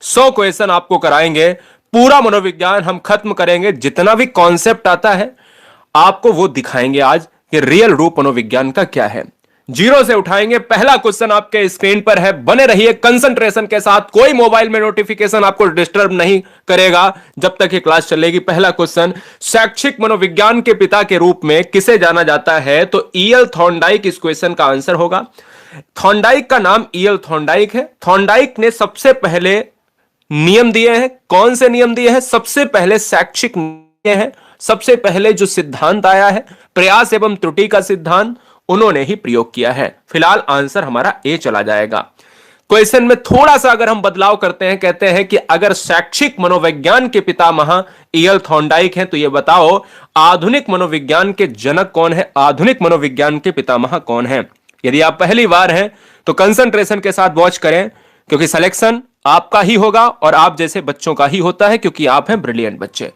100 question आपको कराएंगे, पूरा मनोविज्ञान हम खत्म करेंगे, जितना भी कॉन्सेप्ट आता है आपको वो दिखाएंगे आज कि रियल रूप मनोविज्ञान का क्या है। जीरो से उठाएंगे। पहला क्वेश्चन आपके स्क्रीन पर है, बने रहिए कंसंट्रेशन के साथ, कोई मोबाइल में नोटिफिकेशन आपको डिस्टर्ब नहीं करेगा जब तक ये क्लास चलेगी। पहला क्वेश्चन, शैक्षिक मनोविज्ञान के पिता के रूप में किसे जाना जाता है? तो ईएल थॉर्नडाइक इस क्वेश्चन का आंसर होगा। थॉर्नडाइक का नाम ईएल थॉर्नडाइक है। थॉर्नडाइक ने सबसे पहले नियम दिए हैं। कौन से नियम दिए हैं? सबसे पहले शैक्षिक नियम है, सबसे पहले जो सिद्धांत आया है प्रयास एवं त्रुटि का सिद्धांत, उन्होंने ही प्रयोग किया है। फिलहाल आंसर हमारा ए चला जाएगा। क्वेश्चन में थोड़ा सा अगर हम बदलाव करते हैं, कहते हैं कि अगर शैक्षिक मनोविज्ञान के पितामह ईएल थॉर्नडाइक हैं तो यह बताओ आधुनिक मनोविज्ञान के जनक कौन है? आधुनिक मनोविज्ञान के पितामह कौन है? यदि आप पहली बार हैं तो कंसंट्रेशन के साथ वॉच करें, क्योंकि सिलेक्शन आपका ही होगा और आप जैसे बच्चों का ही होता है, क्योंकि आप हैं ब्रिलियंट बच्चे।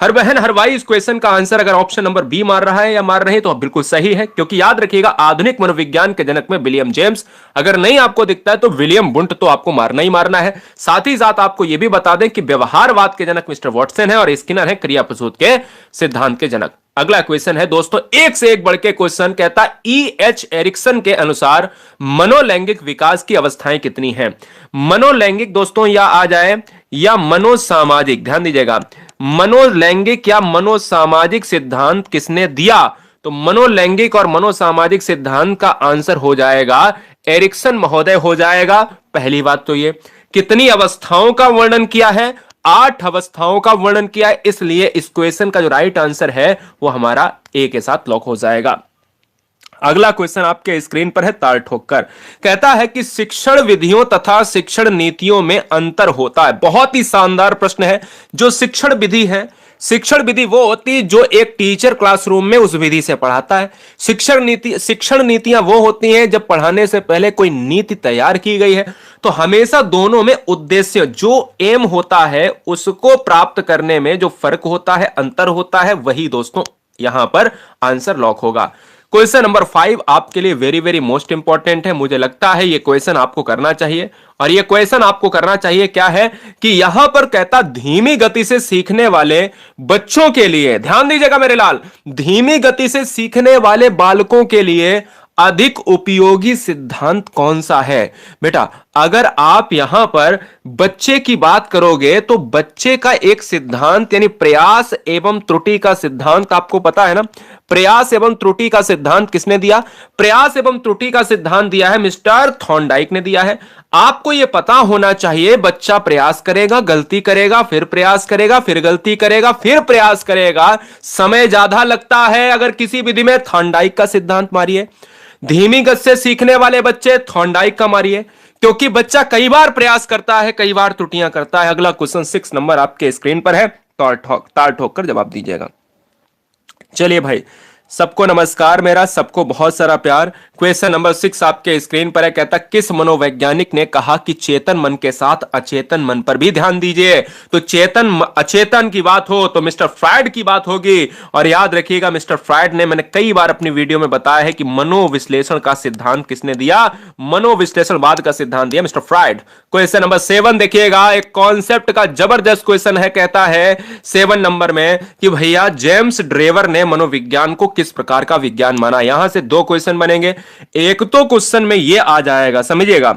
हर बहन हर भाई इस क्वेश्चन का आंसर अगर ऑप्शन नंबर बी मार रहा है या मार रहे हैं तो बिल्कुल सही है, क्योंकि याद रखिएगा आधुनिक मनोविज्ञान के जनक में विलियम जेम्स, अगर नहीं आपको दिखता है तो विलियम बुंट तो आपको मारना ही मारना है। साथ ही साथ आपको यह भी बता दें कि व्यवहारवाद के जनक मिस्टर वॉटसन है और स्किनर है क्रिया प्रसूत के सिद्धांत के जनक। अगला क्वेश्चन है दोस्तों, एक से एक बढ़ के क्वेश्चन, कहता है E.H. एरिक्सन के अनुसार मनोलैंगिक विकास की अवस्थाएं कितनी हैं? मनोलैंगिक दोस्तों या आ जाए या मनोसामाजिक, ध्यान दीजिएगा, मनोलैंगिक या मनोसामाजिक सिद्धांत किसने दिया? तो मनोलैंगिक और मनोसामाजिक सिद्धांत का आंसर हो जाएगा एरिक्सन महोदय हो जाएगा। पहली बात तो ये, कितनी अवस्थाओं का वर्णन किया है? 8 अवस्थाओं का वर्णन किया है, इसलिए इस क्वेश्चन का जो राइट आंसर है वो हमारा ए के साथ लॉक हो जाएगा। अगला क्वेश्चन आपके स्क्रीन पर है, तार ठोकर, कहता है कि शिक्षण विधियों तथा शिक्षण नीतियों में अंतर होता है। बहुत ही शानदार प्रश्न है। जो शिक्षण विधि है, शिक्षण विधि वो होती है जो एक टीचर क्लासरूम में उस विधि से पढ़ाता है। शिक्षण नीतियां वो होती हैं जब पढ़ाने से पहले कोई नीति तैयार की गई है। तो हमेशा दोनों में उद्देश्य, जो एम होता है उसको प्राप्त करने में जो फर्क होता है, अंतर होता है, वही दोस्तों यहां पर आंसर लॉक होगा। क्वेश्चन नंबर 5 आपके लिए वेरी वेरी मोस्ट इंपॉर्टेंट है। मुझे लगता है ये क्वेश्चन आपको करना चाहिए, और ये क्वेश्चन आपको करना चाहिए क्या है कि यहां पर कहता धीमी गति से सीखने वाले बच्चों के लिए, ध्यान दीजिएगा मेरे लाल, धीमी गति से सीखने वाले बालकों के लिए अधिक उपयोगी सिद्धांत कौन सा है? बेटा अगर आप यहां पर बच्चे की बात करोगे तो बच्चे का एक सिद्धांत यानी प्रयास एवं त्रुटि का सिद्धांत आपको पता है ना। प्रयास एवं त्रुटि का सिद्धांत किसने दिया? प्रयास एवं त्रुटि का सिद्धांत दिया है मिस्टर थॉर्नडाइक ने दिया है। आपको यह पता होना चाहिए बच्चा प्रयास करेगा, गलती करेगा, फिर प्रयास करेगा, फिर गलती करेगा, फिर प्रयास करेगा, समय ज्यादा लगता है अगर किसी विधि में, थॉर्नडाइक का सिद्धांत मारिए। धीमी गति से सीखने वाले बच्चे, थॉर्नडाइक का मारिए, क्योंकि बच्चा कई बार प्रयास करता है, कई बार त्रुटियां करता है। अगला क्वेश्चन 6 नंबर आपके स्क्रीन पर है, तार ठोक कर जवाब दीजिएगा। चलिए भाई, सबको नमस्कार मेरा, सबको बहुत सारा प्यार। क्वेश्चन नंबर 6 आपके स्क्रीन पर है, कहता किस मनोवैज्ञानिक ने कहा कि चेतन मन के साथ अचेतन मन पर भी ध्यान दीजिए? तो चेतन अचेतन की बात हो तो मिस्टर फ्रायड की बात होगी। और याद रखिएगा मिस्टर फ्रायड ने, मैंने कई बार अपनी वीडियो में बताया है कि मनोविश्लेषण का सिद्धांत किसने दिया? मनोविश्लेषणवाद का सिद्धांत दिया मिस्टर फ्रायड। क्वेश्चन नंबर 7 देखिएगा, एक कॉन्सेप्ट का जबरदस्त क्वेश्चन है। कहता है 7 नंबर में कि भैया जेम्स ड्रेवर ने मनोविज्ञान को किस प्रकार का विज्ञान माना? यहां से 2 क्वेश्चन बनेंगे। एक तो क्वेश्चन में यह आ जाएगा, समझिएगा,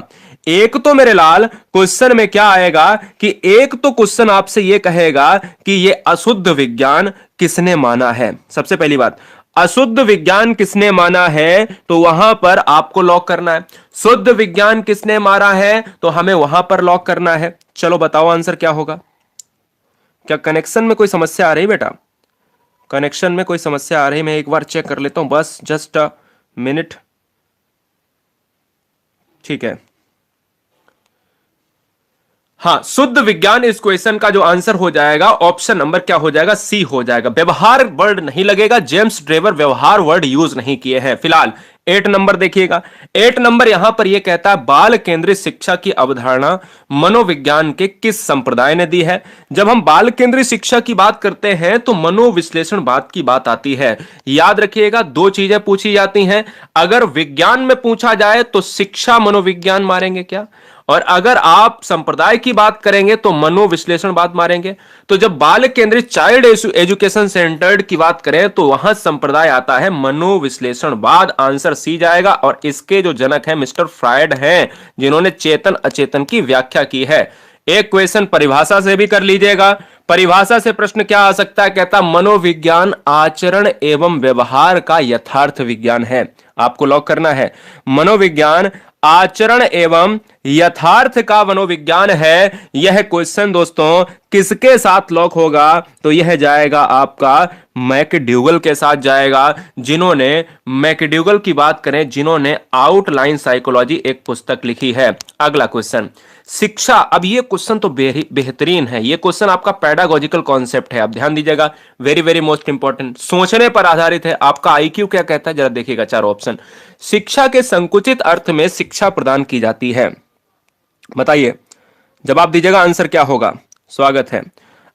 एक तो मेरे लाल क्वेश्चन में क्या आएगा कि एक तो क्वेश्चन आपसे यह कहेगा कि यह अशुद्ध विज्ञान किसने माना है। सबसे पहली बात, अशुद्ध विज्ञान किसने माना है, तो वहां पर आपको लॉक करना है। शुद्ध विज्ञान किसने मारा है, तो हमें वहां पर लॉक करना है। चलो बताओ आंसर क्या होगा। क्या कनेक्शन में कोई समस्या आ रही बेटा? कनेक्शन में कोई समस्या आ रही, मैं एक बार चेक कर लेता हूं, बस जस्ट अ मिनट। ठीक है, हाँ, शुद्ध विज्ञान इस क्वेश्चन का जो आंसर हो जाएगा ऑप्शन नंबर क्या हो जाएगा? सी हो जाएगा। व्यवहार वर्ड नहीं लगेगा, जेम्स ड्रेवर व्यवहार वर्ड यूज नहीं किए हैं। फिलहाल 8 नंबर देखिएगा, 8 नंबर यहां पर यह कहता है बाल केंद्रित शिक्षा की अवधारणा मनोविज्ञान के किस संप्रदाय ने दी है। जब हम बाल केंद्रित शिक्षा की बात करते हैं तो मनोविश्लेषणवाद की बात आती है। याद रखिएगा, दो चीजें पूछी जाती हैं, अगर विज्ञान में पूछा जाए तो शिक्षा मनोविज्ञान मारेंगे क्या, और अगर आप संप्रदाय की बात करेंगे तो मनोविश्लेषणवाद मारेंगे। तो जब बाल केंद्रित चाइल्ड एजुकेशन सेंटर्ड की बात करें तो वहां संप्रदाय आता है मनोविश्लेषणवाद, आंसर सी जाएगा। और इसके जो जनक हैं मिस्टर फ्रायड हैं, जिन्होंने चेतन अचेतन की व्याख्या की है। एक क्वेश्चन परिभाषा से भी कर लीजिएगा। परिभाषा से प्रश्न क्या आ सकता है, कहता मनोविज्ञान आचरण एवं व्यवहार का यथार्थ विज्ञान है। आपको लॉक करना है, मनोविज्ञान आचरण एवं यथार्थ का मनोविज्ञान है। यह क्वेश्चन दोस्तों किसके साथ लॉक होगा, तो यह जाएगा आपका मैकडूगल के साथ जाएगा, जिन्होंने मैकडूगल की बात करें, जिन्होंने आउटलाइन साइकोलॉजी एक पुस्तक लिखी है। अगला क्वेश्चन शिक्षा। अब ये क्वेश्चन तो बेहतरीन है, ये क्वेश्चन आपका पेडागोजिकल कॉन्सेप्ट है, आप ध्यान दीजिएगा, वेरी वेरी मोस्ट इंपॉर्टेंट, सोचने पर आधारित है। आपका आईक्यू क्या कहता है जरा देखिएगा, चार ऑप्शन। शिक्षा के संकुचित अर्थ में शिक्षा प्रदान की जाती है, बताइए, जवाब दीजिएगा, आंसर क्या होगा। स्वागत है।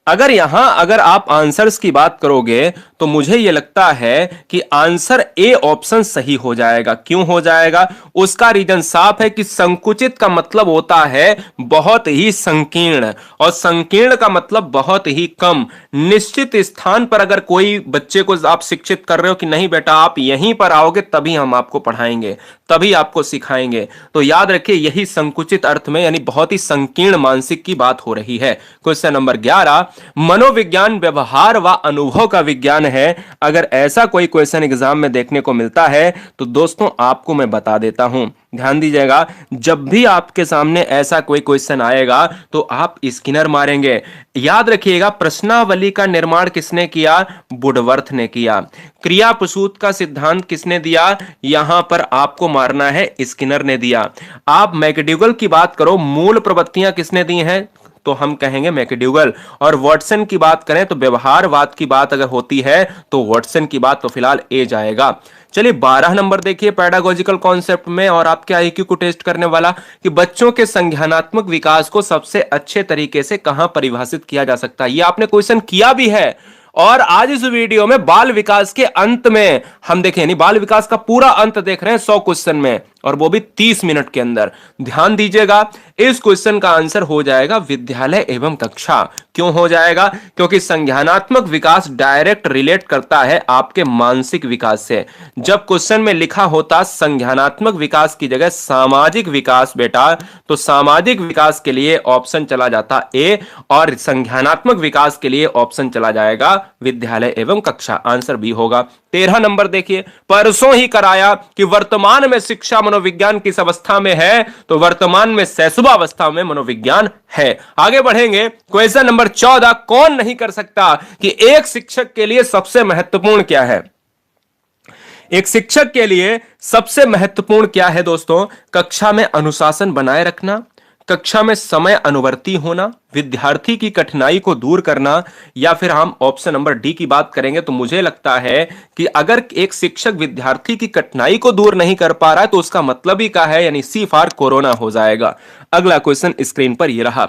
अगर आप आंसर्स की बात करोगे तो मुझे यह लगता है कि आंसर ए ऑप्शन सही हो जाएगा। क्यों हो जाएगा, उसका रीजन साफ है कि संकुचित का मतलब होता है बहुत ही संकीर्ण, और संकीर्ण का मतलब बहुत ही कम। निश्चित स्थान पर अगर कोई बच्चे को आप शिक्षित कर रहे हो कि नहीं बेटा आप यहीं पर आओगे तभी हम आपको पढ़ाएंगे, तभी आपको सिखाएंगे, तो याद रखिए यही संकुचित अर्थ में यानी बहुत ही संकीर्ण मानसिक की बात हो रही है। क्वेश्चन नंबर 11, मनोविज्ञान व्यवहार व अनुभव का विज्ञान है। अगर ऐसा कोई क्वेश्चन एग्जाम में देखने को मिलता है तो दोस्तों आपको मैं बता देता हूं, ध्यान दीजिएगा, जब भी आपके सामने ऐसा कोई क्वेश्चन आएगा तो आप स्किनर मारेंगे। याद रखिएगा, प्रश्नावली का निर्माण किसने किया, वुडवर्थ ने किया। क्रिया प्रसूत का सिद्धांत किसने दिया, यहां पर आपको मारना है, स्किनर ने दिया। आप मैकडूगल की बात करो, मूल प्रवृत्तियां किसने दी हैं, तो हम कहेंगे मैकडूगल। और वॉटसन की बात करें तो व्यवहारवाद की बात अगर होती है तो वॉटसन की बात, तो फिलहाल ए जाएगा। चलिए 12 नंबर देखिए पेडागोजिकल कॉन्सेप्ट में, और आपके आईक्यू को टेस्ट करने वाला कि बच्चों के संज्ञानात्मक विकास को सबसे अच्छे तरीके से कहां परिभाषित किया जा सकता है। ये आपने क्वेश्चन किया भी है, और आज इस वीडियो में बाल विकास के अंत में हम देखें, यानी बाल विकास का पूरा अंत देख रहे हैं 100 क्वेश्चन में, और वो भी 30 मिनट के अंदर। ध्यान दीजिएगा, इस क्वेश्चन का आंसर हो जाएगा विद्यालय एवं कक्षा। क्यों हो जाएगा, क्योंकि संज्ञानात्मक विकास डायरेक्ट रिलेट करता है आपके मानसिक विकास से। जब क्वेश्चन में लिखा होता संज्ञानात्मक विकास की जगह सामाजिक विकास बेटा, तो सामाजिक विकास के लिए ऑप्शन चला जाता ए, और संज्ञानात्मक विकास के लिए ऑप्शन चला जाएगा विद्यालय एवं कक्षा, आंसर बी होगा। 13 नंबर देखिए, परसों ही कराया कि वर्तमान में शिक्षा मनोविज्ञान किस अवस्था में है, तो वर्तमान में शैशव अवस्था में मनोविज्ञान है। आगे बढ़ेंगे, क्वेश्चन नंबर 14, कौन नहीं कर सकता कि एक शिक्षक के लिए सबसे महत्वपूर्ण क्या है। एक शिक्षक के लिए सबसे महत्वपूर्ण क्या है दोस्तों, कक्षा में अनुशासन बनाए रखना, कक्षा में समय अनुवर्ती होना, विद्यार्थी की कठिनाई को दूर करना, या फिर हम ऑप्शन नंबर डी की बात करेंगे तो मुझे लगता है कि अगर एक शिक्षक विद्यार्थी की कठिनाई को दूर नहीं कर पा रहा है तो उसका मतलब ही क्या है, यानी सी फॉर कोरोना हो जाएगा। अगला क्वेश्चन स्क्रीन पर यह रहा।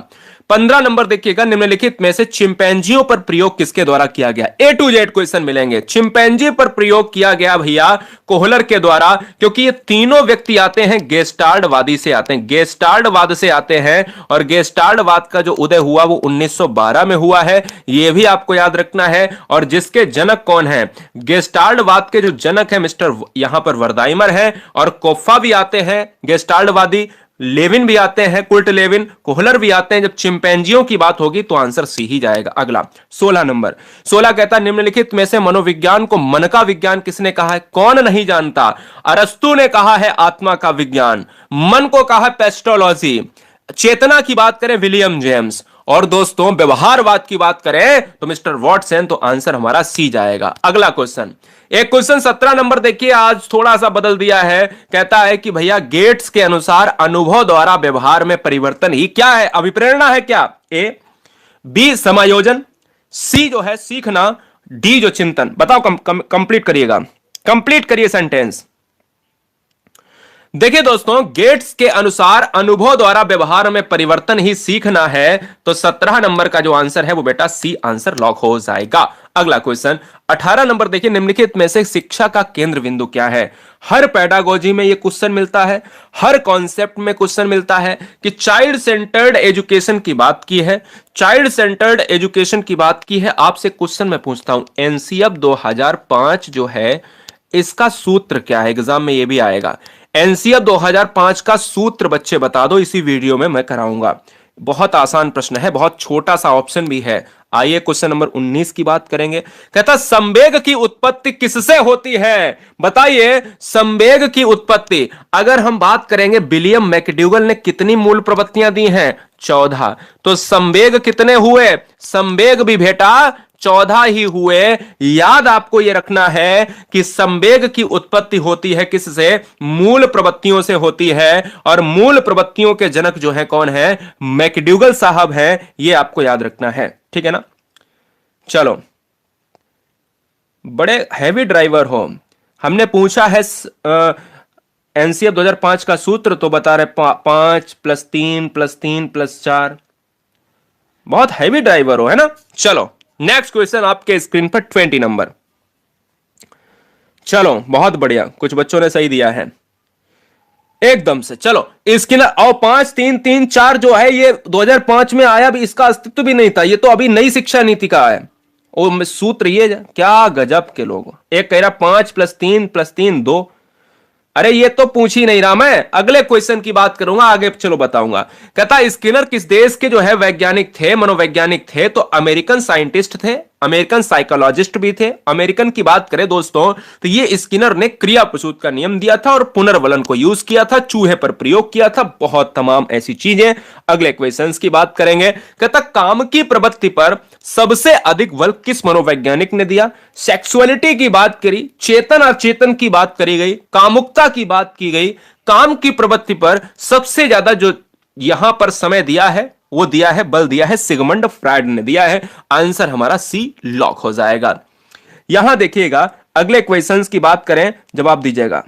15 नंबर देखिएगा, निम्नलिखित में से चिंपैंजियों पर प्रयोग किसके द्वारा किया गया। ए टू जेड क्वेश्चन मिलेंगे। चिंपैंजी पर प्रयोग किया गया भैया कोहलर के द्वारा, क्योंकि ये तीनों व्यक्ति आते हैं गेस्टाल्टवादी से आते हैं, गेस्टाल्टवाद से आते हैं, और गेस्टाल्टवाद का जो उदय हुआ वो 1912 में हुआ है, ये भी आपको याद रखना है। और जिसके जनक कौन है, गेस्टाल्टवाद के जो जनक है मिस्टर यहां पर वर्दाइमर है, और कोफ्फा भी आते हैं गेस्टाल्टवादी, लेविन भी आते हैं, कुल्ट लेविन, कोहलर भी आते हैं। जब चिंपैंजियों की बात होगी तो आंसर सी ही जाएगा। अगला 16 नंबर, 16 कहता है निम्नलिखित में से मनोविज्ञान को मन का विज्ञान किसने कहा है, कौन नहीं जानता। अरस्तु ने कहा है आत्मा का विज्ञान, मन को कहा पेस्टोलॉजी, चेतना की बात करें विलियम जेम्स, और दोस्तों व्यवहारवाद की बात करें तो मिस्टर वॉटसन, तो आंसर हमारा सी जाएगा। अगला क्वेश्चन, एक क्वेश्चन 17 नंबर देखिए, आज थोड़ा सा बदल दिया है। कहता है कि भैया गेट्स के अनुसार अनुभव द्वारा व्यवहार में परिवर्तन ही क्या है, अभिप्रेरणा है क्या। ए, बी समायोजन, सी जो है सीखना, डी जो चिंतन। बताओ, कंप्लीट करिएगा, कंप्लीट करिए सेंटेंस। देखिए दोस्तों, गेट्स के अनुसार अनुभव द्वारा व्यवहार में परिवर्तन ही सीखना है, तो 17 नंबर का जो आंसर है वो बेटा सी आंसर लॉक हो जाएगा। अगला क्वेश्चन 18 नंबर देखिए, निम्नलिखित में से शिक्षा का केंद्र बिंदु क्या है? हर पेडागोजी में ये क्वेश्चन मिलता है, हर कॉन्सेप्ट में क्वेश्चन मिलता है कि चाइल्ड सेंटर्ड एजुकेशन की बात की है, चाइल्ड सेंटर्ड एजुकेशन की बात की है। आपसे क्वेश्चन मैं पूछता हूं, एनसीएफ 2005 जो है इसका सूत्र क्या है? एग्जाम में ये भी आएगा। एनसीएफ 2005 का सूत्र बच्चे बता दो, इसी वीडियो में मैं कराऊंगा। बहुत आसान प्रश्न है, बहुत छोटा सा ऑप्शन भी है। आइए क्वेश्चन नंबर 19 की बात करेंगे। कहता संवेग की उत्पत्ति किससे होती है? बताइए, संवेग की उत्पत्ति अगर हम बात करेंगे, विलियम मैकडूगल ने कितनी मूल प्रवृत्तियां दी हैं? 14। तो संवेग कितने हुए? संवेग भी बेटा 14 ही हुए। याद आपको यह रखना है कि संवेग की उत्पत्ति होती है किससे? मूल प्रवृत्तियों से होती है, और मूल प्रवृत्तियों के जनक जो है कौन है? मैकडूगल साहब हैं। यह आपको याद रखना है, ठीक है ना। चलो, बड़े हैवी ड्राइवर हो, हमने पूछा है एनसीएफ 2005 का सूत्र, तो बता रहे 5 + 3 + 3 + 4। बहुत हैवी ड्राइवर हो, है ना। चलो नेक्स्ट क्वेश्चन आपके स्क्रीन पर 20 नंबर। चलो बहुत बढ़िया, कुछ बच्चों ने सही दिया है एकदम से। चलो इसकी ना, और 5 3 3 4 जो है ये 2005 में आया, भी इसका अस्तित्व भी नहीं था, ये तो अभी नई शिक्षा नीति का है। और सूत्र ये क्या गजब के लोग। एक कह रहा 5 + 3 + 3 2। अरे ये तो पूछ ही नहीं रहा मैं, अगले क्वेश्चन की बात करूंगा आगे, चलो बताऊंगा। कहता स्किनर किस देश के जो है वैज्ञानिक थे, मनोवैज्ञानिक थे? तो अमेरिकन साइंटिस्ट थे, अमेरिकन साइकोलॉजिस्ट भी थे। अमेरिकन की बात करें दोस्तों, तो ये स्किनर ने क्रिया प्रसूत का नियम दिया था और पुनर्वलन को यूज किया था, चूहे पर प्रयोग किया था, बहुत तमाम ऐसी चीजें। अगले क्वेश्चंस की बात करेंगे। कहता काम की प्रवृत्ति पर सबसे अधिक बल किस मनोवैज्ञानिक ने दिया? सेक्सुअलिटी की बात करी, चेतन अचेतन की बात करी गई, कामुकता की बात की गई। काम की प्रवृत्ति पर सबसे ज्यादा जो यहां पर समय दिया है, वो दिया है, बल दिया है, सिगमंड फ्रायड ने दिया है। आंसर हमारा सी लॉक हो जाएगा। यहां देखिएगा, अगले क्वेश्चंस की बात करें, जवाब दीजिएगा।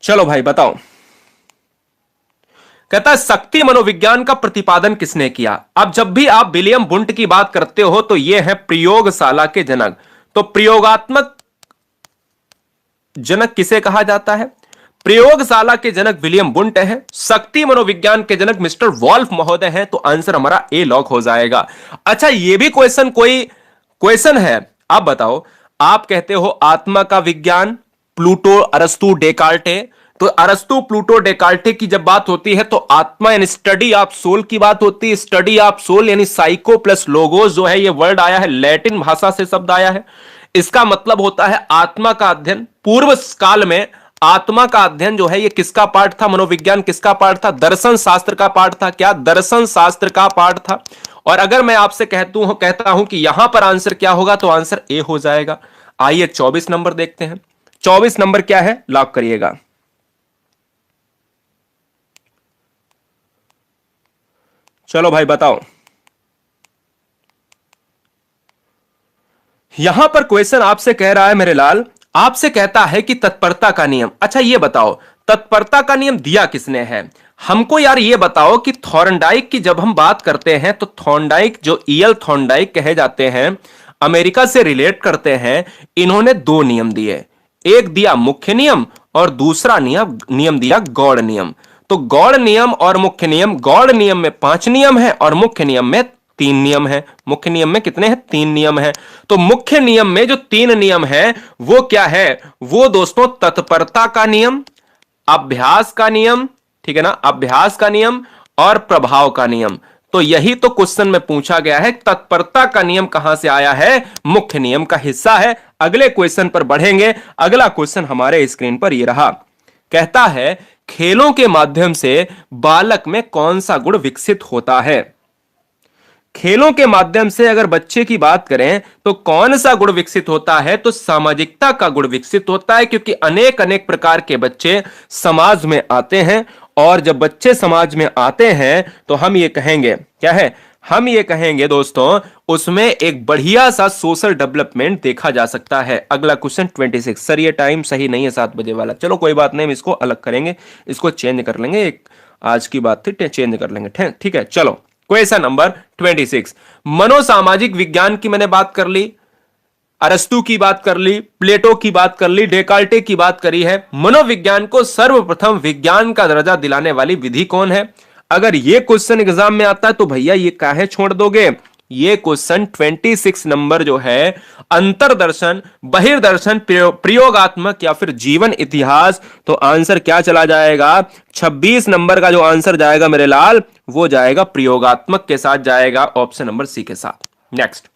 चलो भाई बताओ। कहता शक्ति मनोविज्ञान का प्रतिपादन किसने किया? अब जब भी आप विलियम वुंट की बात करते हो तो ये है प्रयोगशाला के जनक। तो प्रयोगात्मक जनक किसे कहा जाता है? प्रयोगशाला के जनक विलियम वुंट है। शक्ति मनोविज्ञान के जनक मिस्टर वॉल्फ महोदय हैं। तो आंसर हमारा ए लॉक हो जाएगा। अच्छा, ये भी कोई क्वेश्चन है, आप बताओ। आप कहते हो आत्मा का विज्ञान, प्लूटो, अरस्तु, डेकार्टे। तो अरस्तु, प्लूटो, डेकार्टे की जब बात होती है तो आत्मा यानी स्टडी ऑफ सोल की बात होती है। स्टडी ऑफ सोल यानी साइको प्लस लोगोस जो है, ये वर्ड आया है, लैटिन भाषा से शब्द आया है। इसका मतलब होता है आत्मा का अध्ययन। पूर्व काल में आत्मा का अध्ययन जो है ये किसका पार्ट था? मनोविज्ञान किसका पार्ट था? दर्शन शास्त्र का पार्ट था। क्या? दर्शन शास्त्र का पार्ट था। और अगर मैं आपसे कहता हूं कि यहां पर आंसर क्या होगा, तो आंसर ए हो जाएगा। आइए 24 नंबर देखते हैं। 24 नंबर क्या है, लॉक करिएगा। चलो भाई बताओ। यहां पर क्वेश्चन आपसे कह रहा है मेरे लाल, आपसे कहता है कि तत्परता का नियम। अच्छा ये बताओ, तत्परता का नियम दिया किसने है? हमको यार ये बताओ कि थॉर्नडाइक की जब हम बात करते हैं तो थॉर्नडाइक जो ईएल थॉर्नडाइक कहे जाते हैं, अमेरिका से रिलेट करते हैं। इन्होंने 2 नियम दिए, एक दिया मुख्य नियम और दूसरा नियम दिया गौड़ नियम। तो गौड़ नियम और मुख्य नियम, गौड़ नियम में 5 नियम है और मुख्य नियम में 3 नियम है। मुख्य नियम में कितने हैं? 3 नियम है। तो मुख्य नियम में जो 3 नियम है वो क्या है? वो दोस्तों तत्परता का नियम, अभ्यास का नियम, ठीक है ना, अभ्यास का नियम और प्रभाव का नियम। तो यही तो क्वेश्चन में पूछा गया है, तत्परता का नियम कहां से आया है? मुख्य नियम का हिस्सा है। अगले क्वेश्चन पर बढ़ेंगे। अगला क्वेश्चन हमारे स्क्रीन पर ये रहा। कहता है खेलों के माध्यम से बालक में कौन सा गुण विकसित होता है? खेलों के माध्यम से अगर बच्चे की बात करें तो कौन सा गुण विकसित होता है? तो सामाजिकता का गुण विकसित होता है, क्योंकि अनेक अनेक प्रकार के बच्चे समाज में आते हैं। और जब बच्चे समाज में आते हैं तो हम ये कहेंगे क्या है, हम ये कहेंगे दोस्तों उसमें एक बढ़िया सा सोशल डेवलपमेंट देखा जा सकता है। अगला क्वेश्चन 26। सर ये टाइम सही नहीं है 7 बजे वाला। चलो कोई बात नहीं, हम इसको अलग करेंगे, इसको चेंज कर लेंगे। एक आज की बात थी, चेंज कर लेंगे। ठीक है, चलो क्वेश्चन नंबर 26। मनोसामाजिक विज्ञान की मैंने बात कर ली, अरस्तु की बात कर ली, प्लेटो की बात कर ली, डेकाल्टे की बात करी है। मनोविज्ञान को सर्वप्रथम विज्ञान का दर्जा दिलाने वाली विधि कौन है? अगर ये क्वेश्चन एग्जाम में आता है तो भैया ये काहे छोड़ दोगे? ये क्वेश्चन 26 नंबर जो है अंतरदर्शन, बहिर्दर्शन, प्रयोगात्मक या फिर जीवन इतिहास, तो आंसर क्या चला जाएगा? 26 नंबर का जो आंसर जाएगा मेरे लाल, वो जाएगा प्रयोगात्मक के साथ जाएगा, ऑप्शन नंबर सी के साथ। नेक्स्ट,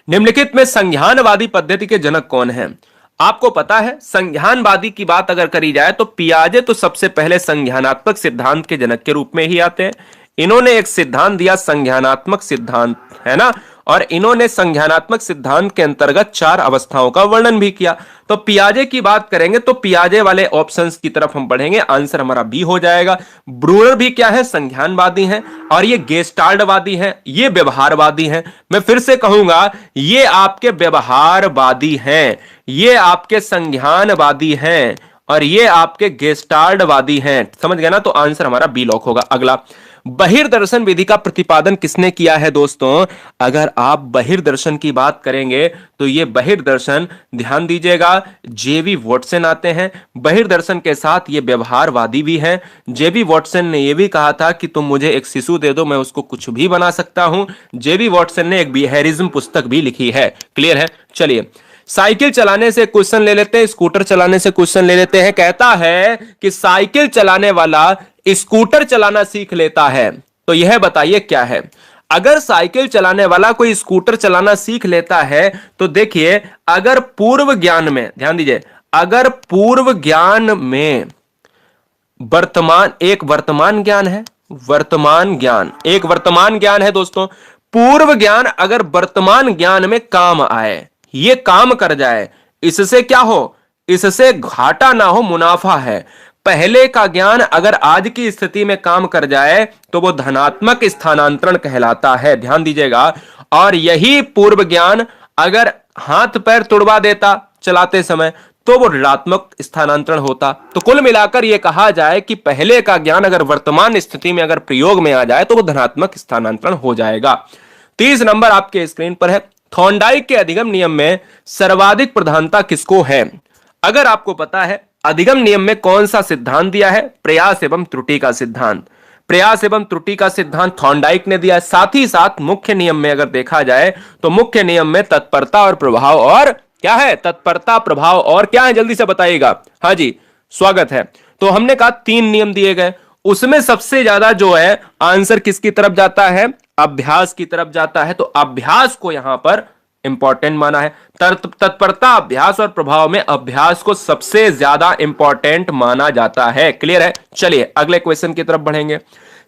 निम्नलिखित में संज्ञानवादी पद्धति के जनक कौन हैं? आपको पता है संज्ञानवादी की बात अगर करी जाए तो पियाजे तो सबसे पहले संज्ञानात्मक सिद्धांत के जनक के रूप में ही आते हैं। इन्होंने एक सिद्धांत दिया संज्ञानात्मक सिद्धांत, है ना, और इन्होंने संज्ञानात्मक सिद्धांत के अंतर्गत 4 अवस्थाओं का वर्णन भी किया। तो पियाजे की बात करेंगे तो पियाजे वाले ऑप्शंस की तरफ हम बढ़ेंगे, आंसर हमारा बी हो जाएगा। ब्रूनर भी क्या है? संज्ञानवादी हैं, और ये गेस्टाल्टवादी हैं, ये व्यवहारवादी हैं। मैं फिर से कहूंगा, ये आपके व्यवहारवादी हैं, ये आपके संज्ञानवादी हैं, और ये आपके गेस्टाल्टवादी हैं। समझ गए ना? तो आंसर हमारा बी लॉक होगा। अगला, बहिर्दर्शन विधि का प्रतिपादन किसने किया है? दोस्तों अगर आप बहिर्दर्शन की बात करेंगे तो ये बहिर्दर्शन, ध्यान दीजिएगा, जेवी वॉटसन आते हैं। बहिर्दर्शन के साथ ये व्यवहारवादी भी हैं। जेवी वॉटसन ने यह भी कहा था कि तुम मुझे एक शिशु दे दो, मैं उसको कुछ भी बना सकता हूं। जेवी वॉटसन ने एक बिहेवियरिज्म पुस्तक भी लिखी है। क्लियर है? चलिए, साइकिल चलाने से क्वेश्चन ले लेते हैं, स्कूटर चलाने से क्वेश्चन ले लेते हैं। कहता है कि साइकिल चलाने वाला स्कूटर चलाना सीख लेता है, तो यह बताइए क्या है? अगर साइकिल चलाने वाला कोई स्कूटर चलाना सीख लेता है तो देखिए, अगर पूर्व ज्ञान में, ध्यान दीजिए, अगर पूर्व ज्ञान में एक वर्तमान ज्ञान है, वर्तमान ज्ञान, एक वर्तमान ज्ञान है दोस्तों, पूर्व ज्ञान अगर वर्तमान ज्ञान में काम आए, ये काम कर जाए, इससे क्या हो? इससे घाटा ना हो, मुनाफा है। पहले का ज्ञान अगर आज की स्थिति में काम कर जाए तो वो धनात्मक स्थानांतरण कहलाता है, ध्यान दीजिएगा। और यही पूर्व ज्ञान अगर हाथ पैर तुड़वा देता चलाते समय तो वो ऋणात्मक स्थानांतरण होता। तो कुल मिलाकर यह कहा जाए कि पहले का ज्ञान अगर वर्तमान स्थिति में अगर प्रयोग में आ जाए तो वो धनात्मक स्थानांतरण हो जाएगा। 30 नंबर आपके स्क्रीन पर है, थॉर्नडाइक के अधिगम नियम में सर्वाधिक प्रधानता किसको है? अगर आपको पता है अधिगम नियम में कौन सा सिद्धांत दिया है? प्रयास एवं त्रुटि का सिद्धांत। प्रयास एवं त्रुटि का सिद्धांत थॉर्नडाइक ने दिया है। साथ ही साथ मुख्य नियम में अगर देखा जाए तो मुख्य नियम में तत्परता और प्रभाव, और क्या है? तत्परता, प्रभाव और क्या है? जल्दी से बताइएगा। हाँ जी, स्वागत है। तो हमने कहा 3 नियम दिए गए, उसमें सबसे ज्यादा जो है आंसर किसकी तरफ जाता है? अभ्यास की तरफ जाता है। तो अभ्यास को यहां पर इंपॉर्टेंट माना है। तत्परता, अभ्यास और प्रभाव में अभ्यास को सबसे ज्यादा इंपॉर्टेंट माना जाता है। क्लियर है? चलिए अगले क्वेश्चन की तरफ बढ़ेंगे।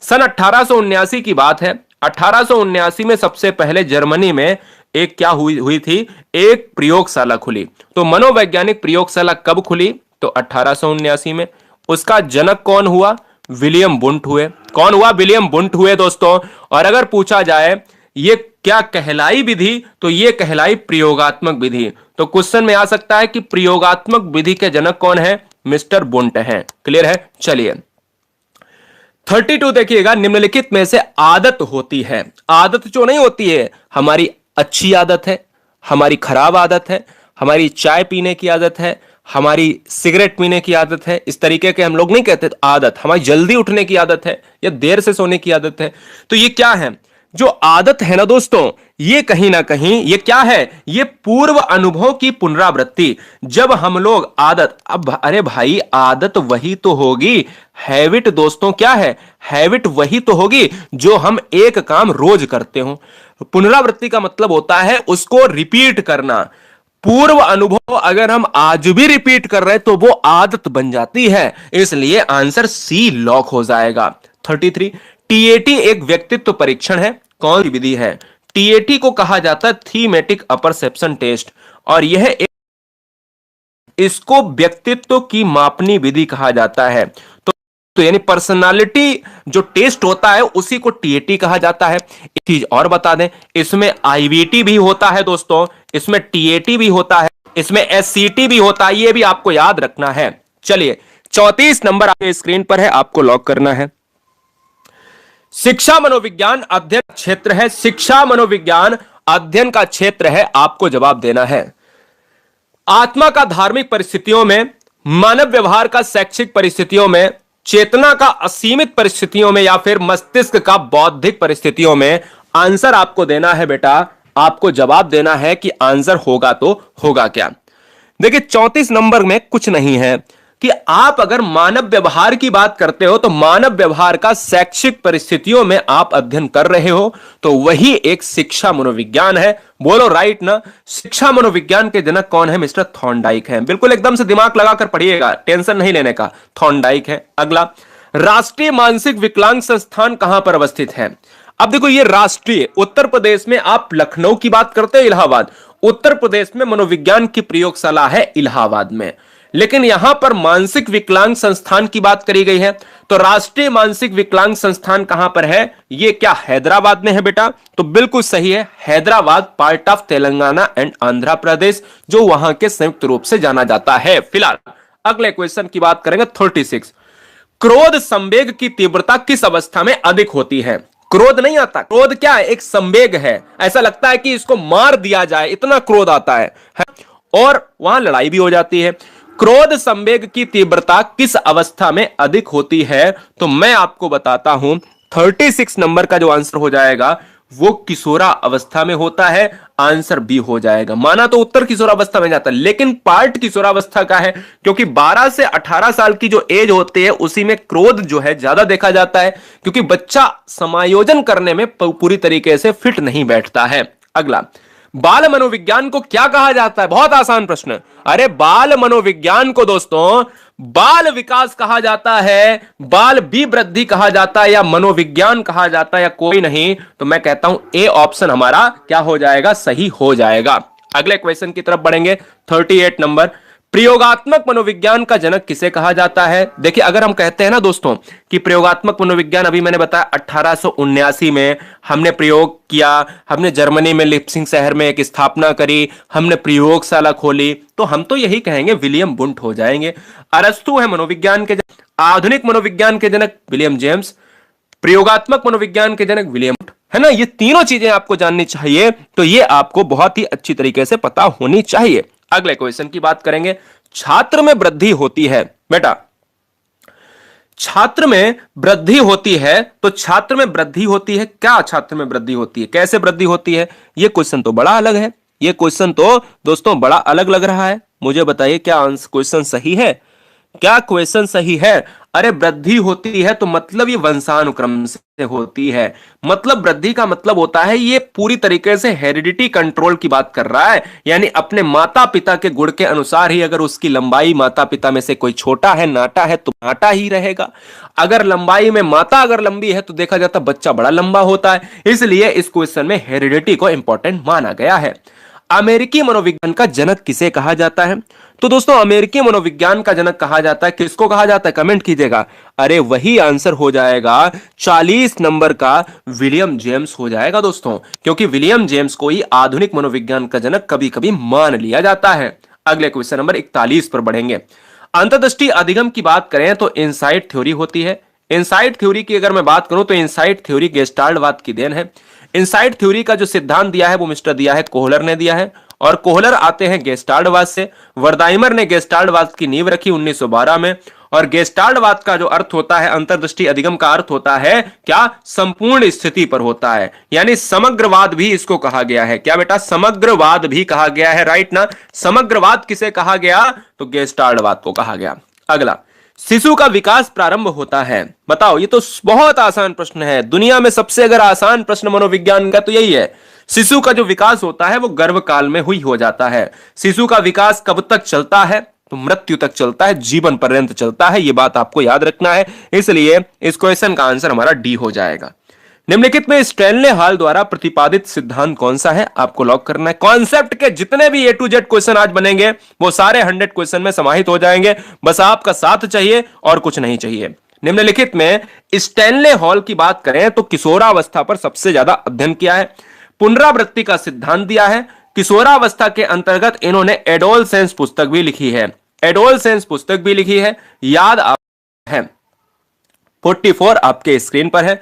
सन 1879 की बात है। 1879 में सबसे पहले जर्मनी में एक क्या हुई थी? एक प्रयोगशाला खुली। तो मनोवैज्ञानिक प्रयोगशाला कब खुली? तो 1879 में। उसका जनक कौन हुआ? विलियम वुंट हुए। कौन हुआ? विलियम वुंट हुए दोस्तों। और अगर पूछा जाए ये क्या कहलाई विधि, तो ये कहलाई प्रयोगात्मक विधि। तो क्वेश्चन में आ सकता है कि प्रयोगात्मक विधि के जनक कौन है? मिस्टर वुंट हैं। क्लियर है? चलिए 32 देखिएगा, निम्नलिखित में से आदत होती है। आदत जो नहीं होती है, हमारी अच्छी आदत है, हमारी खराब आदत है, हमारी चाय पीने की आदत है, हमारी सिगरेट पीने की आदत है, इस तरीके के हम लोग नहीं कहते। आदत हमारी जल्दी उठने की आदत है या देर से सोने की आदत है। तो ये क्या है? जो आदत है ना दोस्तों, ये कहीं ना कहीं ये क्या है? ये पूर्व अनुभव की पुनरावृत्ति। जब हम लोग आदत, अब अरे भाई आदत वही तो होगी, हैबिट दोस्तों क्या है? हैबिट वही तो होगी जो हम एक काम रोज करते हो। पुनरावृत्ति का मतलब होता है उसको रिपीट करना। पूर्व अनुभव अगर हम आज भी रिपीट कर रहे हैं तो वो आदत बन जाती है। इसलिए आंसर सी लॉक हो जाएगा। 33, टीएटी एक व्यक्तित्व परीक्षण है, कौन सी विधि है? टीएटी को कहा जाता है थीमेटिक अपरसेप्शन टेस्ट, और यह इसको व्यक्तित्व की मापनी विधि कहा जाता है। तो तो यानी पर्सनालिटी जो टेस्ट होता है उसी को टीएटी कहा जाता है। एक चीज और बता दें, इसमें आईवीटी भी होता है दोस्तों, इसमें टीएटी भी होता है, इसमें एससीटी भी होता है, ये भी आपको याद रखना है। चलिए 34 नंबर आपके स्क्रीन पर है, आपको लॉक करना है। शिक्षा मनोविज्ञान अध्ययन क्षेत्र है, शिक्षा मनोविज्ञान अध्ययन का क्षेत्र है, आपको जवाब देना है। आत्मा का धार्मिक परिस्थितियों में, मानव व्यवहार का शैक्षिक परिस्थितियों में, चेतना का असीमित परिस्थितियों में, या फिर मस्तिष्क का बौद्धिक परिस्थितियों में। आंसर आपको देना है बेटा, आपको जवाब देना है कि आंसर होगा तो होगा क्या। देखिए 34 नंबर में कुछ नहीं है कि आप अगर मानव व्यवहार की बात करते हो तो मानव व्यवहार का शैक्षिक परिस्थितियों में आप अध्ययन कर रहे हो, तो वही एक शिक्षा मनोविज्ञान है। बोलो राइट ना। शिक्षा मनोविज्ञान के जनक कौन है? मिस्टर थॉर्नडाइक है। बिल्कुल एकदम से दिमाग लगाकर पढ़िएगा, टेंशन नहीं लेने का, थॉर्नडाइक है। अगला, राष्ट्रीय मानसिक विकलांग संस्थान कहां पर अवस्थित है? अब देखो ये राष्ट्रीय, उत्तर प्रदेश में, आप लखनऊ की बात करते हैं, इलाहाबाद, उत्तर प्रदेश में मनोविज्ञान की प्रयोगशाला है इलाहाबाद में, लेकिन यहां पर मानसिक विकलांग संस्थान की बात करी गई है। तो राष्ट्रीय मानसिक विकलांग संस्थान कहां पर है? ये क्या हैदराबाद में है बेटा? तो बिल्कुल सही है, Hyderabad part of Telangana and Andhra Pradesh, जो वहां के संयुक्त रूप से जाना जाता है। फिलहाल अगले क्वेश्चन की बात करेंगे 36। क्रोध संवेग की तीव्रता किस अवस्था में अधिक होती है? क्रोध नहीं आता, क्रोध क्या है? एक संवेग है, ऐसा लगता है कि इसको मार दिया जाए, इतना क्रोध आता है? और वहां लड़ाई भी हो जाती है। क्रोध संवेग की तीव्रता किस अवस्था में अधिक होती है? तो मैं आपको बताता हूं, 36 नंबर का जो आंसर हो जाएगा वो किशोरा अवस्था में होता है। आंसर बी हो जाएगा। माना तो उत्तर किशोरावस्था में जाता है, लेकिन पार्ट किशोरावस्था का है, क्योंकि 12 से 18 साल की जो एज होती है उसी में क्रोध जो है ज्यादा देखा जाता है, क्योंकि बच्चा समायोजन करने में पूरी तरीके से फिट नहीं बैठता है। अगला, बाल मनोविज्ञान को क्या कहा जाता है? बहुत आसान प्रश्न। अरे बाल मनोविज्ञान को दोस्तों बाल विकास कहा जाता है, बाल भी वृद्धि कहा जाता है, या मनोविज्ञान कहा जाता है, या कोई नहीं। तो मैं कहता हूं ए ऑप्शन हमारा क्या हो जाएगा? सही हो जाएगा। अगले क्वेश्चन की तरफ बढ़ेंगे, 38 नंबर। प्रयोगात्मक मनोविज्ञान का जनक किसे कहा जाता है? देखिए अगर हम कहते हैं ना दोस्तों कि प्रयोगात्मक मनोविज्ञान, अभी मैंने बताया 1879 में हमने प्रयोग किया, हमने जर्मनी में लिप्सिंग शहर में एक स्थापना करी, हमने प्रयोगशाला खोली, तो हम तो यही कहेंगे विलियम वुंट हो जाएंगे। अरस्तु है मनोविज्ञान के जनक, आधुनिक मनोविज्ञान के जनक विलियम जेम्स, प्रयोगात्मक मनोविज्ञान के जनक विलियम वुंट, है ना। ये तीनों चीजें आपको जाननी चाहिए, तो ये आपको बहुत ही अच्छी तरीके से पता होनी चाहिए। अगले क्वेश्चन की बात करेंगे, छात्र में वृद्धि होती है बेटा, छात्र में वृद्धि होती है, तो छात्र में वृद्धि होती है क्या? छात्र में वृद्धि होती है, कैसे वृद्धि होती है? ये क्वेश्चन तो बड़ा अलग है, ये क्वेश्चन तो दोस्तों बड़ा अलग लग रहा है। मुझे बताइए क्या आंसर, क्वेश्चन सही है? क्या क्वेश्चन सही है? अरे वृद्धि होती है तो मतलब ये वंशानुक्रम से होती है, मतलब वृद्धि का मतलब होता है ये पूरी तरीके से हेरिडिटी कंट्रोल की बात कर रहा है, यानी अपने माता पिता के गुण के अनुसार ही अगर उसकी लंबाई माता पिता में से कोई छोटा है, नाटा है, तो नाटा ही रहेगा। अगर लंबाई में माता अगर लंबी है तो देखा जाता बच्चा बड़ा लंबा होता है, इसलिए इस क्वेश्चन में हेरिडिटी को इंपॉर्टेंट माना गया है। अमेरिकी मनोविज्ञान का जनक किसे कहा जाता है? तो दोस्तों अमेरिकी मनोविज्ञान का जनक कहा जाता है, किसको कहा जाता है? कमेंट कीजिएगा। अरे वही आंसर हो जाएगा 40 नंबर का, विलियम जेम्स हो जाएगा दोस्तों, क्योंकि विलियम जेम्स को ही आधुनिक मनोविज्ञान का जनक कभी कभी मान लिया जाता है। अगले क्वेश्चन नंबर 41 पर बढ़ेंगे। अंतर्दृष्टि अधिगम की बात करें तो इनसाइट थ्योरी होती है। इनसाइट थ्योरी की अगर मैं बात करूं तो इनसाइट थ्योरी गेस्टाल्टवाद की देन है। इनसाइट थ्योरी का जो सिद्धांत दिया है वो मिस्टर दिया है कोहलर ने दिया है, और कोहलर आते हैं गेस्टाल्टवाद से। वर्दाइमर ने गेस्टाल्टवाद की नींव रखी 1912 में, और गेस्टाल्टवाद का जो अर्थ होता है, अंतर्दृष्टि अधिगम का अर्थ होता है क्या? संपूर्ण स्थिति पर होता है, यानी समग्रवाद भी इसको कहा गया है। क्या बेटा? समग्रवाद भी कहा गया है, राइट ना। समग्रवाद किसे कहा गया? तो गेस्टाल्टवाद को कहा गया। अगला, शिशु का विकास प्रारंभ होता है, बताओ। ये तो बहुत आसान प्रश्न है, दुनिया में सबसे अगर आसान प्रश्न मनोविज्ञान का तो यही है। शिशु का जो विकास होता है वो गर्भ काल में हुई हो जाता है। शिशु का विकास कब तक चलता है? तो मृत्यु तक चलता है, जीवन पर्यंत चलता है, ये बात आपको याद रखना है। इसलिए इस क्वेश्चन का आंसर हमारा डी हो जाएगा। निम्नलिखित में स्टैनले हॉल द्वारा प्रतिपादित सिद्धांत कौन सा है? आपको लॉक करना है। कॉन्सेप्ट के जितने भी ए टू जेड क्वेश्चन आज बनेंगे वो सारे 100 क्वेश्चन में समाहित हो जाएंगे, बस आपका साथ चाहिए और कुछ नहीं चाहिए। निम्नलिखित में स्टैनले हॉल की बात करें तो किशोरावस्था पर सबसे ज्यादा अध्ययन किया है, पुनरावृत्ति का सिद्धांत दिया है। किशोरावस्था के अंतर्गत इन्होंने एडोलसेंस पुस्तक भी लिखी है, एडोलसेंस पुस्तक भी लिखी है, याद आप है। 44 आपके स्क्रीन पर है।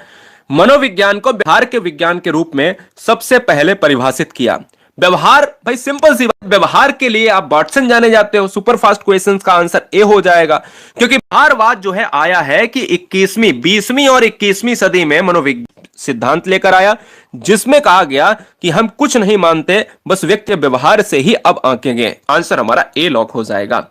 मनोविज्ञान को व्यवहार के विज्ञान के रूप में सबसे पहले परिभाषित किया। व्यवहार, भाई सिंपल सी बात, व्यवहार के लिए आप वाटसन जाने जाते हो, सुपर फास्ट क्वेश्चंस का आंसर ए हो जाएगा, क्योंकि व्यवहारवाद जो है आया है कि 21वीं, 20वीं और 21वीं सदी में मनोविज्ञान सिद्धांत लेकर आया, जिसमें कहा गया कि हम कुछ नहीं मानते, बस व्यक्ति व्यवहार से ही अब आंकेंगे। आंसर हमारा ए लॉक हो जाएगा।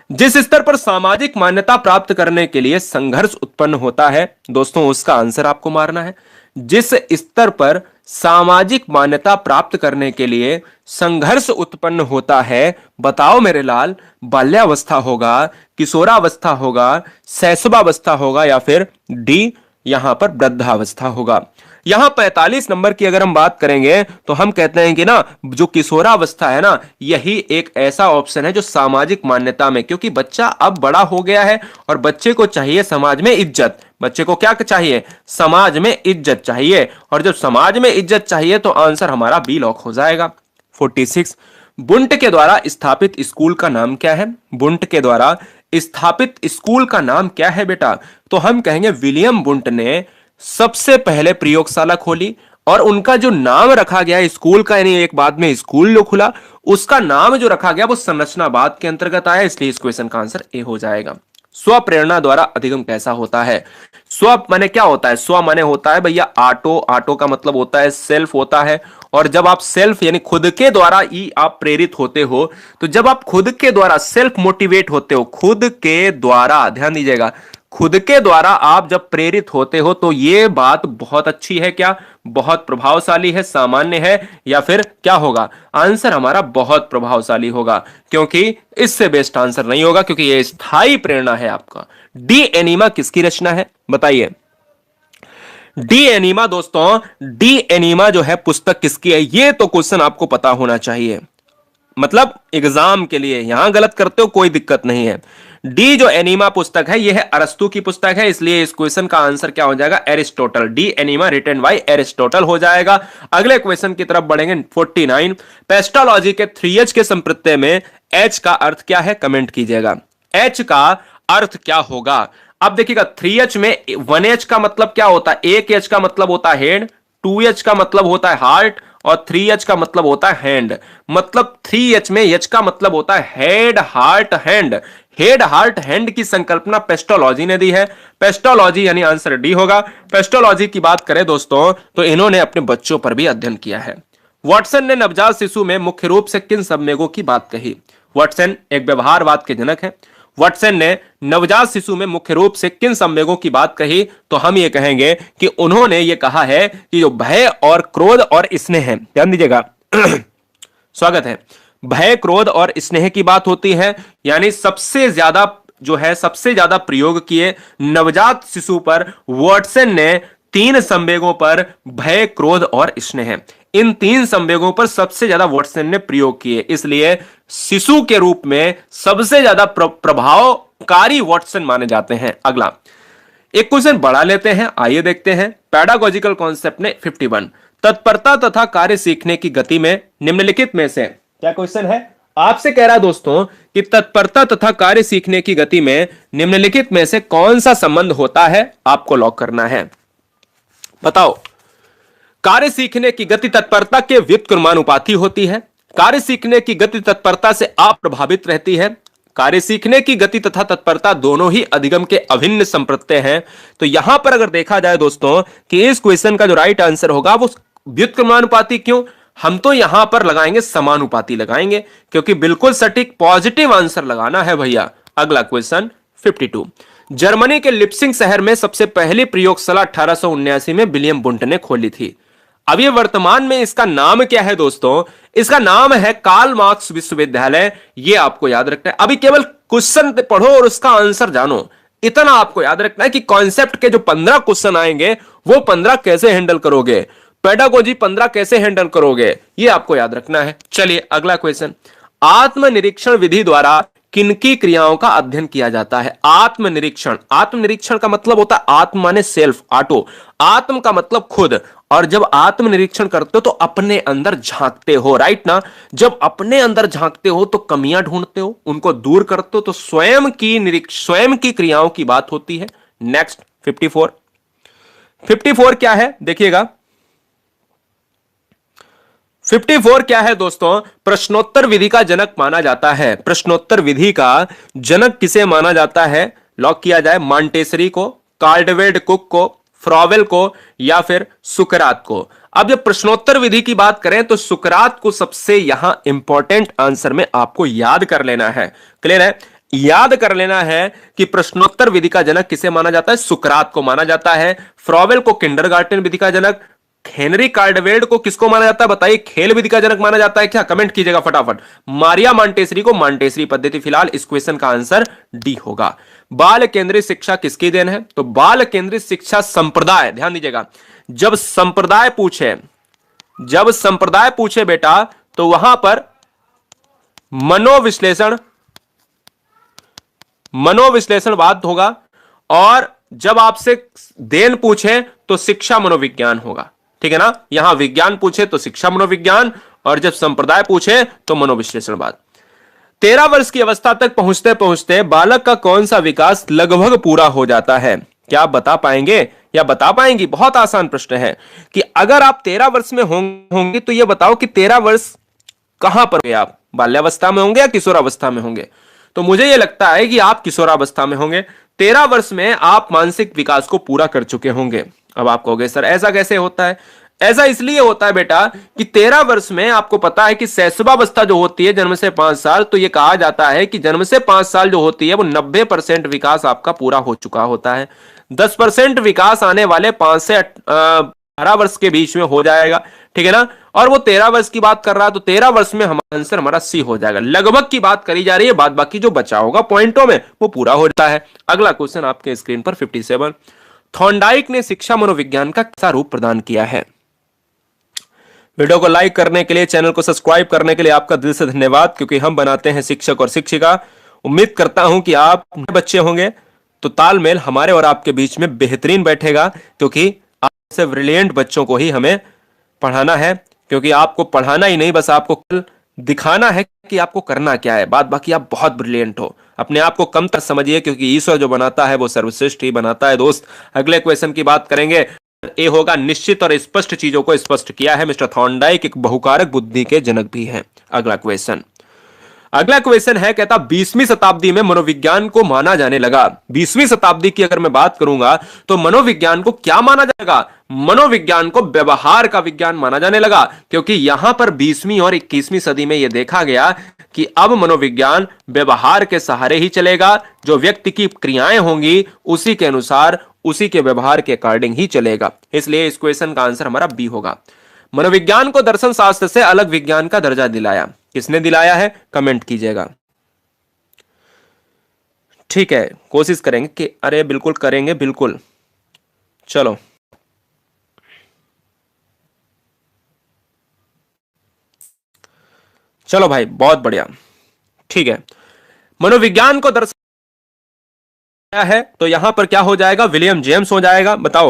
जिस स्तर पर सामाजिक मान्यता प्राप्त करने के लिए संघर्ष उत्पन्न होता है, दोस्तों उसका आंसर आपको मारना है। जिस स्तर पर सामाजिक मान्यता प्राप्त करने के लिए संघर्ष उत्पन्न होता है, बताओ मेरे लाल, बाल्यावस्था होगा, किशोरावस्था होगा, शैशवावस्था होगा, या फिर डी यहां पर वृद्धावस्था होगा। यहां 45 नंबर की अगर हम बात करेंगे तो हम कहते हैं कि ना जो किशोरावस्था है ना, यही एक ऐसा ऑप्शन है जो सामाजिक मान्यता में, क्योंकि बच्चा अब बड़ा हो गया है और बच्चे को चाहिए समाज में इज्जत। बच्चे को क्या चाहिए? समाज में इज्जत चाहिए, और जब समाज में इज्जत चाहिए तो आंसर हमारा बी लॉक हो जाएगा। 46 बुंट के द्वारा स्थापित स्कूल का नाम क्या है? बुंट के द्वारा स्थापित स्कूल का नाम क्या है बेटा? तो हम कहेंगे विलियम बुंट ने सबसे पहले प्रयोगशाला खोली, और उनका जो नाम रखा गया स्कूल का, यानी एक बाद में स्कूल जो खुला, उसका नाम जो रखा गया वो संरचनावाद के अंतर्गत आया, इसलिए इस क्वेश्चन का आंसर ए हो जाएगा। स्व प्रेरणा द्वारा अधिगम कैसा होता है? स्व माने क्या होता है? स्व माने होता है भैया ऑटो, ऑटो का मतलब होता है सेल्फ होता है, और जब आप सेल्फ यानी खुद के द्वारा ही आप प्रेरित होते हो, तो जब आप खुद के द्वारा सेल्फ मोटिवेट होते हो, खुद के द्वारा, ध्यान दीजिएगा, खुद के द्वारा आप जब प्रेरित होते हो तो ये बात बहुत अच्छी है, क्या बहुत प्रभावशाली है, सामान्य है, या फिर क्या होगा? आंसर हमारा बहुत प्रभावशाली होगा, क्योंकि इससे बेस्ट आंसर नहीं होगा, क्योंकि ये स्थायी प्रेरणा है आपका। डी एनीमा किसकी रचना है? बताइए। डी एनीमा दोस्तों, डी एनीमा जो है पुस्तक किसकी है? ये तो क्वेश्चन आपको पता होना चाहिए, मतलब एग्जाम के लिए। यहां गलत करते हो कोई दिक्कत नहीं है। डी जो एनीमा पुस्तक है, यह है अरस्तु की पुस्तक है, इसलिए इस क्वेश्चन का आंसर क्या हो जाएगा? Aristotle. De Anima written by Aristotle हो जाएगा। अगले क्वेश्चन की तरफ बढ़ेंगे। 49 पेस्टोलॉजी के 3H के संप्रत्यय में H का अर्थ क्या है? कमेंट कीजिएगा। H का अर्थ क्या होगा? अब देखिएगा 3H में 1H का मतलब क्या होता है? एक H का मतलब होता है हेड, 2H का मतलब होता है हार्ट, और 3H का मतलब होता है हैंड। मतलब 3H में H का मतलब होता है head, heart, hand. Head, heart, hand की संकल्पना पेस्टोलॉजी ने दी है। पेस्टोलॉजी यानी आंसर डी होगा। पेस्टोलॉजी की बात करें दोस्तों तो इन्होंने अपने बच्चों पर भी अध्ययन किया है। वाटसन ने नवजात शिशु में मुख्य रूप से किन संवेगों की बात कही? वाटसन एक व्यवहारवाद के जनक है। वाटसन ने नवजात शिशु में मुख्य रूप से किन संवेगों की बात कही? तो हम ये कहेंगे कि उन्होंने ये कहा है कि जो भय और क्रोध और स्नेह है, ध्यान दीजिएगा स्वागत है, भय, क्रोध और स्नेह की बात होती है, यानी सबसे ज्यादा जो है, सबसे ज्यादा प्रयोग किए नवजात शिशु पर वाटसन ने 3 संवेगों पर, भय, क्रोध और स्नेह, इन 3 संवेगों पर सबसे ज्यादा वाटसन ने प्रयोग किए, इसलिए शिशु के रूप में सबसे ज्यादा प्रभावकारी वाटसन माने जाते हैं। अगला एक क्वेश्चन बढ़ा लेते हैं, आइए देखते हैं। पैडागोजिकल कॉन्सेप्ट ने 51 तत्परता तथा कार्य सीखने की गति में निम्नलिखित में से, क्या क्वेश्चन है आपसे कह रहा है दोस्तों कि तत्परता तथा कार्य सीखने की गति में निम्नलिखित में से कौन सा संबंध होता है? आपको लॉक करना है, बताओ। कार्य सीखने की गति तत्परता के व्युत्क्रमानुपाती होती है। कार्य सीखने की गति तत्परता से अप्रभावित रहती है। कार्य सीखने की गति तथा तत्परता दोनों ही अधिगम के अभिन्न संप्रत्यय हैं। तो यहां पर अगर देखा जाए दोस्तों कि इस क्वेश्चन का जो राइट आंसर होगा वो व्युत्क्रमानुपाती, क्यों? हम तो यहां पर लगाएंगे समानुपाती लगाएंगे, क्योंकि बिल्कुल सटीक पॉजिटिव आंसर लगाना है भैया। अगला क्वेश्चन 52 जर्मनी के लिप्सिंग शहर में सबसे पहली प्रयोगशाला 1879 में विलियम बुंट ने खोली थी। अब ये वर्तमान में इसका नाम क्या है दोस्तों? इसका नाम है कार्ल मार्क्स विश्वविद्यालय। ये आपको याद रखना है। अभी केवल क्वेश्चन पढ़ो और उसका आंसर जानो, इतना आपको याद रखना है कि कॉन्सेप्ट के जो 15 क्वेश्चन आएंगे वो 15 कैसे हैंडल करोगे, पेडागोजी 15 कैसे हैंडल करोगे, ये आपको याद रखना है। चलिए अगला क्वेश्चन, आत्मनिरीक्षण विधि द्वारा किनकी क्रियाओं का अध्ययन किया जाता है? आत्मनिरीक्षण। आत्मनिरीक्षण का मतलब होता है आत्म माने सेल्फ, ऑटो, आत्म का मतलब खुद, और जब आत्मनिरीक्षण करते हो तो अपने अंदर झांकते हो, राइट ना? जब अपने अंदर झांकते हो तो कमियां ढूंढते हो, उनको दूर करते हो, तो स्वयं की क्रियाओं की बात होती है। नेक्स्ट 54। 54 क्या है देखिएगा। 54 क्या है दोस्तों? प्रश्नोत्तर विधि का जनक माना जाता है। प्रश्नोत्तर विधि का जनक किसे माना जाता है? लॉक किया जाए मॉन्टेसरी को, कार्डवेड कुक को, फ्रॉवेल को, या फिर सुकरात को। अब जब प्रश्नोत्तर विधि की बात करें तो सुकरात को सबसे यहां इंपॉर्टेंट आंसर में आपको याद कर लेना है। क्लियर है? याद कर लेना है कि प्रश्नोत्तर विधि का जनक किसे माना जाता है? सुकरात को माना जाता है। फ्रॉवेल को किंडरगार्टन विधि का जनक, हेनरी कार्डवेड को किसको माना जाता है बताइए? खेल विधि का जनक माना जाता है क्या? कमेंट कीजिएगा फटाफट। मारिया मॉन्टेसरी को मॉन्टेसरी पद्धति। फिलहाल इस क्वेश्चन का आंसर डी होगा। बाल केंद्रित शिक्षा किसकी देन है? तो बाल केंद्रित शिक्षा संप्रदाय, ध्यान दीजिएगा, जब संप्रदाय पूछे बेटा तो वहां पर मनोविश्लेषणवाद होगा, और जब आपसे देन पूछे तो शिक्षा मनोविज्ञान होगा। ठीक है ना? यहां विज्ञान पूछे तो शिक्षा मनोविज्ञान, और जब संप्रदाय पूछे तो मनोविश्लेषणवाद। 13 वर्ष की अवस्था तक पहुंचते पहुंचते बालक का कौन सा विकास लगभग पूरा हो जाता है? क्या आप बता पाएंगे या बता पाएंगी? बहुत आसान प्रश्न है कि अगर आप 13 वर्ष में होंगे तो यह बताओ कि 13 वर्ष कहां पर होंगे आप? बाल्यावस्था में होंगे या किशोरावस्था में होंगे? तो मुझे यह लगता है कि आप किशोरावस्था में होंगे। 13 वर्ष में आप मानसिक विकास को पूरा कर चुके होंगे। अब आप कहोगे सर ऐसा कैसे होता है? ऐसा इसलिए होता है बेटा कि 13 वर्ष में आपको पता है कि शैशवावस्था जो होती है जन्म से 5 साल, तो यह कहा जाता है कि जन्म से 5 साल जो होती है वो 90% विकास आपका पूरा हो चुका होता है। 10% विकास आने वाले 5 से 18 वर्ष के बीच में हो जाएगा। ठीक है ना? और वो 13 वर्ष की बात कर रहा है, तो 13 वर्ष में हमारा आंसर हमारा सी हो जाएगा। लगभग की बात करी जा रही है, बाद बाकी जो बचा होगा पॉइंटों में वो पूरा हो जाता है। अगला क्वेश्चन आपके स्क्रीन पर 57। थॉर्नडाइक ने शिक्षा मनोविज्ञान का कैसा रूप प्रदान किया है? वीडियो को लाइक करने के लिए, चैनल को सब्सक्राइब करने के लिए आपका दिल से धन्यवाद, क्योंकि हम बनाते हैं शिक्षक और शिक्षिका। उम्मीद करता हूं कि आप बच्चे होंगे तो तालमेल हमारे और आपके बीच में बेहतरीन बैठेगा, क्योंकि आपसे ब्रिलियंट बच्चों को ही हमें पढ़ाना है। क्योंकि आपको पढ़ाना ही नहीं, बस आपको कल दिखाना है कि आपको करना क्या है। बात बाकी आप बहुत ब्रिलियंट हो, अपने आप को कम तर समझिए, क्योंकि ईश्वर जो बनाता है वो सर्वश्रेष्ठ ही बनाता है दोस्त। अगले क्वेश्चन की बात करेंगे। ए होगा निश्चित और स्पष्ट चीजों को स्पष्ट किया है। मिस्टर थॉर्नडाइक एक बहुकारक बुद्धि के जनक भी हैं। अगला क्वेश्चन है, कहता 20वीं शताब्दी में मनोविज्ञान को माना जाने लगा। 20वीं शताब्दी की अगर मैं बात करूंगा तो मनोविज्ञान को क्या माना जाएगा? मनोविज्ञान को व्यवहार का विज्ञान माना जाने लगा, क्योंकि यहां पर 20वीं और 21वीं सदी में यह देखा गया कि अब मनोविज्ञान व्यवहार के सहारे ही चलेगा। जो व्यक्ति की क्रियाएं होंगी उसी के अनुसार, उसी के व्यवहार के अकॉर्डिंग ही चलेगा। इसलिए इस क्वेश्चन का आंसर हमारा बी होगा। मनोविज्ञान को दर्शन शास्त्र से अलग विज्ञान का दर्जा दिलाया। किसने दिलाया है? कमेंट कीजिएगा। ठीक है, कोशिश करेंगे कि अरे बिल्कुल करेंगे, बिल्कुल। चलो चलो भाई, बहुत बढ़िया। ठीक है, मनोविज्ञान को दर्शन है तो यहां पर क्या हो जाएगा? विलियम जेम्स हो जाएगा। बताओ,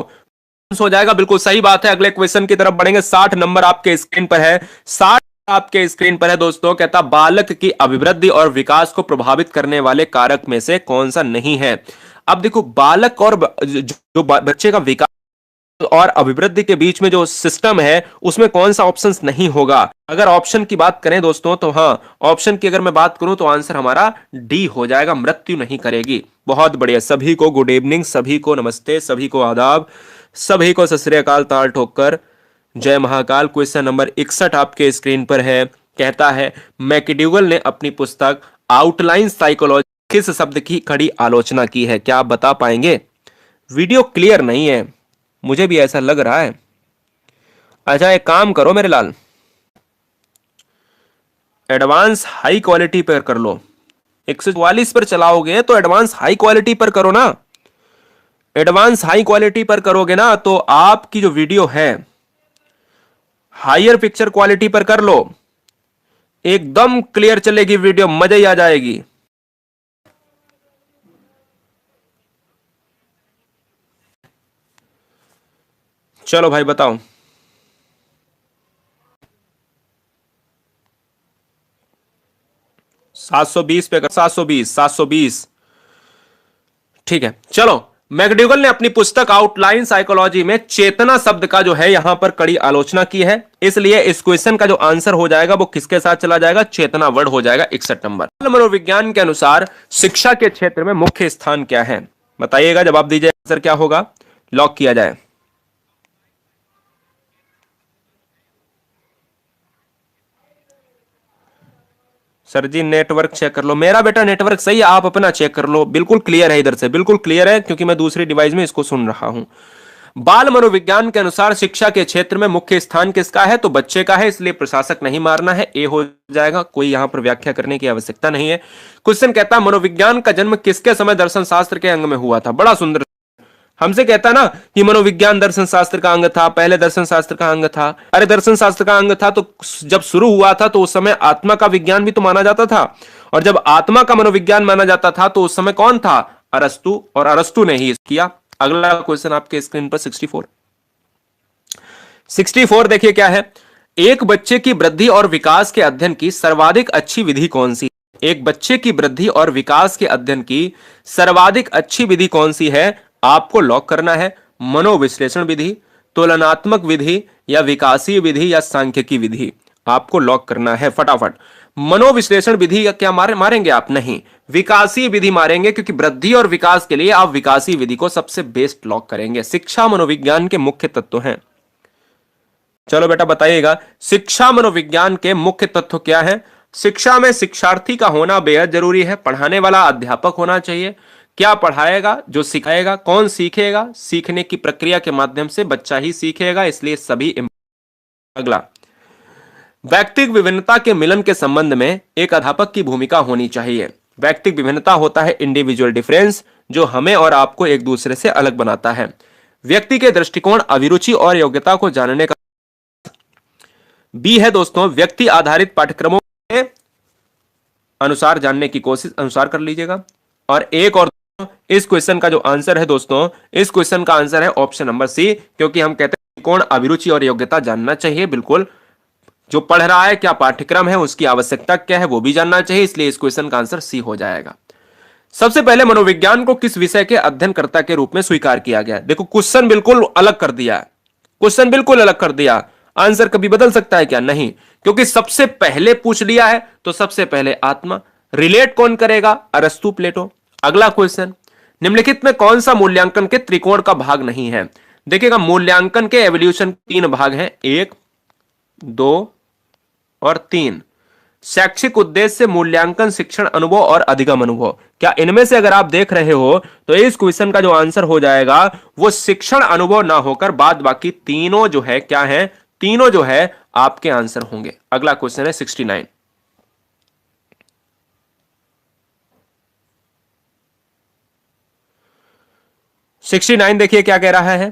हो जाएगा, बिल्कुल सही बात है। अगले क्वेश्चन की तरफ बढ़ेंगे। 60 नंबर आपके स्क्रीन पर है। 60 आपके स्क्रीन पर है दोस्तों। कहता बालक की अभिवृद्धि और विकास को प्रभावित करने वाले कारक में से कौन सा नहीं है? अब देखो, बालक और जो बच्चे का विकास और अभिवृद्धि के बीच में जो सिस्टम है उसमें कौन सा ऑप्शन नहीं होगा? अगर ऑप्शन की बात करें दोस्तों तो हाँ, ऑप्शन की अगर मैं बात करूं तो आंसर हमारा डी हो जाएगा, मृत्यु नहीं करेगी। बहुत बढ़िया। सभी को गुड इवनिंग, सभी को नमस्ते, सभी को आदाब, सभी को सत श्री अकाल, ताल ठोकर, जय महाकाल। क्वेश्चन नंबर 61 आपके स्क्रीन पर है। कहता है मैकडूगल ने अपनी पुस्तक आउटलाइन साइकोलॉजी किस शब्द की कड़ी आलोचना की है? क्या आप बता पाएंगे? वीडियो क्लियर नहीं है, मुझे भी ऐसा लग रहा है। अच्छा, एक काम करो मेरे लाल, एडवांस हाई क्वालिटी पर कर लो। 144 पर चलाओगे तो एडवांस हाई क्वालिटी पर करो ना। एडवांस हाई क्वालिटी पर करोगे ना तो आपकी जो वीडियो है हायर पिक्चर क्वालिटी पर कर लो, एकदम क्लियर चलेगी वीडियो, मजा ही आ जाएगी। चलो भाई बताओ। 720 पे 720 720। ठीक है चलो। मैकडूगल ने अपनी पुस्तक आउटलाइन साइकोलॉजी में चेतना शब्द का जो है यहां पर कड़ी आलोचना की है, इसलिए इस क्वेश्चन का जो आंसर हो जाएगा वो किसके साथ चला जाएगा? चेतना वर्ड हो जाएगा 61 नंबर। मनोविज्ञान के अनुसार शिक्षा के क्षेत्र में मुख्य स्थान क्या है? बताइएगा, जवाब दीजिए, आंसर क्या होगा? लॉक किया जाए। सर जी नेटवर्क चेक कर लो। मेरा बेटा नेटवर्क सही है, आप अपना चेक कर लो। बिल्कुल क्लियर है, इधर से बिल्कुल क्लियर है, क्योंकि मैं दूसरी डिवाइस में इसको सुन रहा हूं। बाल मनोविज्ञान के अनुसार शिक्षा के क्षेत्र में मुख्य स्थान किसका है? तो बच्चे का है, इसलिए प्रशासक नहीं मारना है, ए हो जाएगा। कोई यहां पर व्याख्या करने की आवश्यकता नहीं है। क्वेश्चन कहता है मनोविज्ञान का जन्म किसके समय दर्शन शास्त्र के अंग में हुआ था? बड़ा सुंदर। हमसे कहता ना कि मनोविज्ञान दर्शन शास्त्र का अंग था, पहले दर्शन शास्त्र का अंग था। अरे दर्शन शास्त्र का अंग था तो जब शुरू हुआ था तो उस समय आत्मा का विज्ञान भी तो माना जाता था, और जब आत्मा का मनोविज्ञान माना जाता था तो उस समय कौन था? अरस्तु, और अरस्तु ने ही किया। अगला क्वेश्चन आपके स्क्रीन पर 64 देखिए क्या है। एक बच्चे की वृद्धि और विकास के अध्ययन की सर्वाधिक अच्छी विधि कौन सी? एक बच्चे की वृद्धि और विकास के अध्ययन की सर्वाधिक अच्छी विधि कौन सी है? आपको लॉक करना है। मनोविश्लेषण विधि, तुलनात्मक विधि, या विकासीय विधि, या सांख्यिकी विधि? आपको लॉक करना है फटाफट। मनोविश्लेषण विधि क्या मारेंगे आप? नहीं, विकासीय विधि मारेंगे, क्योंकि वृद्धि और विकास के लिए आप विकासीय विधि को सबसे बेस्ट लॉक करेंगे। शिक्षा मनोविज्ञान के मुख्य तत्व हैं। चलो बेटा बताइएगा, शिक्षा मनोविज्ञान के मुख्य तत्व क्या है? शिक्षा में शिक्षार्थी का होना बेहद जरूरी है। पढ़ाने वाला अध्यापक होना चाहिए। क्या पढ़ाएगा? जो सिखाएगा। कौन सीखेगा? सीखने की प्रक्रिया के माध्यम से बच्चा ही सीखेगा, इसलिए सभी। अगला, व्यक्तिगत विभिन्नता के मिलन के संबंध में एक अध्यापक की भूमिका होनी चाहिए। व्यक्तिगत विभिन्नता होता है इंडिविजुअल डिफरेंस, जो हमें और आपको एक दूसरे से अलग बनाता है। व्यक्ति के दृष्टिकोण, अभिरुचि और योग्यता को जानने का। बी है दोस्तों, व्यक्ति आधारित पाठ्यक्रमों के अनुसार जानने की कोशिश अनुसार कर लीजिएगा। और एक और इस क्वेश्चन का जो आंसर है दोस्तों, इस क्वेश्चन का आंसर है ऑप्शन नंबर सी, क्योंकि हम कहते हैं कौन अभिरुचि और योग्यता जानना चाहिए। बिल्कुल, जो पढ़ रहा है क्या पाठ्यक्रम है, उसकी आवश्यकता क्या है, वो भी जानना चाहिए, इसलिए इस क्वेश्चन का आंसर सी हो जाएगा। सबसे पहले मनोविज्ञान को किस विषय के अध्ययनकर्ता के रूप में स्वीकार किया गया? देखो क्वेश्चन बिल्कुल अलग कर दिया है, क्वेश्चन बिल्कुल अलग कर दिया। आंसर कभी बदल सकता है क्या? नहीं, क्योंकि सबसे पहले पूछ लिया है तो सबसे पहले आत्मा। रिलेट कौन करेगा? अरस्तु, प्लेटो। अगला क्वेश्चन, निम्नलिखित में कौन सा मूल्यांकन के त्रिकोण का भाग नहीं है? देखिएगा, मूल्यांकन के एवोल्यूशन 3 भाग हैं, 1, 2 और 3। शैक्षिक उद्देश्य से मूल्यांकन, शिक्षण अनुभव और अधिगम अनुभव। क्या इनमें से अगर आप देख रहे हो तो इस क्वेश्चन का जो आंसर हो जाएगा वो शिक्षण अनुभव ना होकर बाद बाकी तीनों जो है क्या है? तीनों जो है आपके आंसर होंगे। अगला क्वेश्चन है 69। देखिए क्या कह रहा है।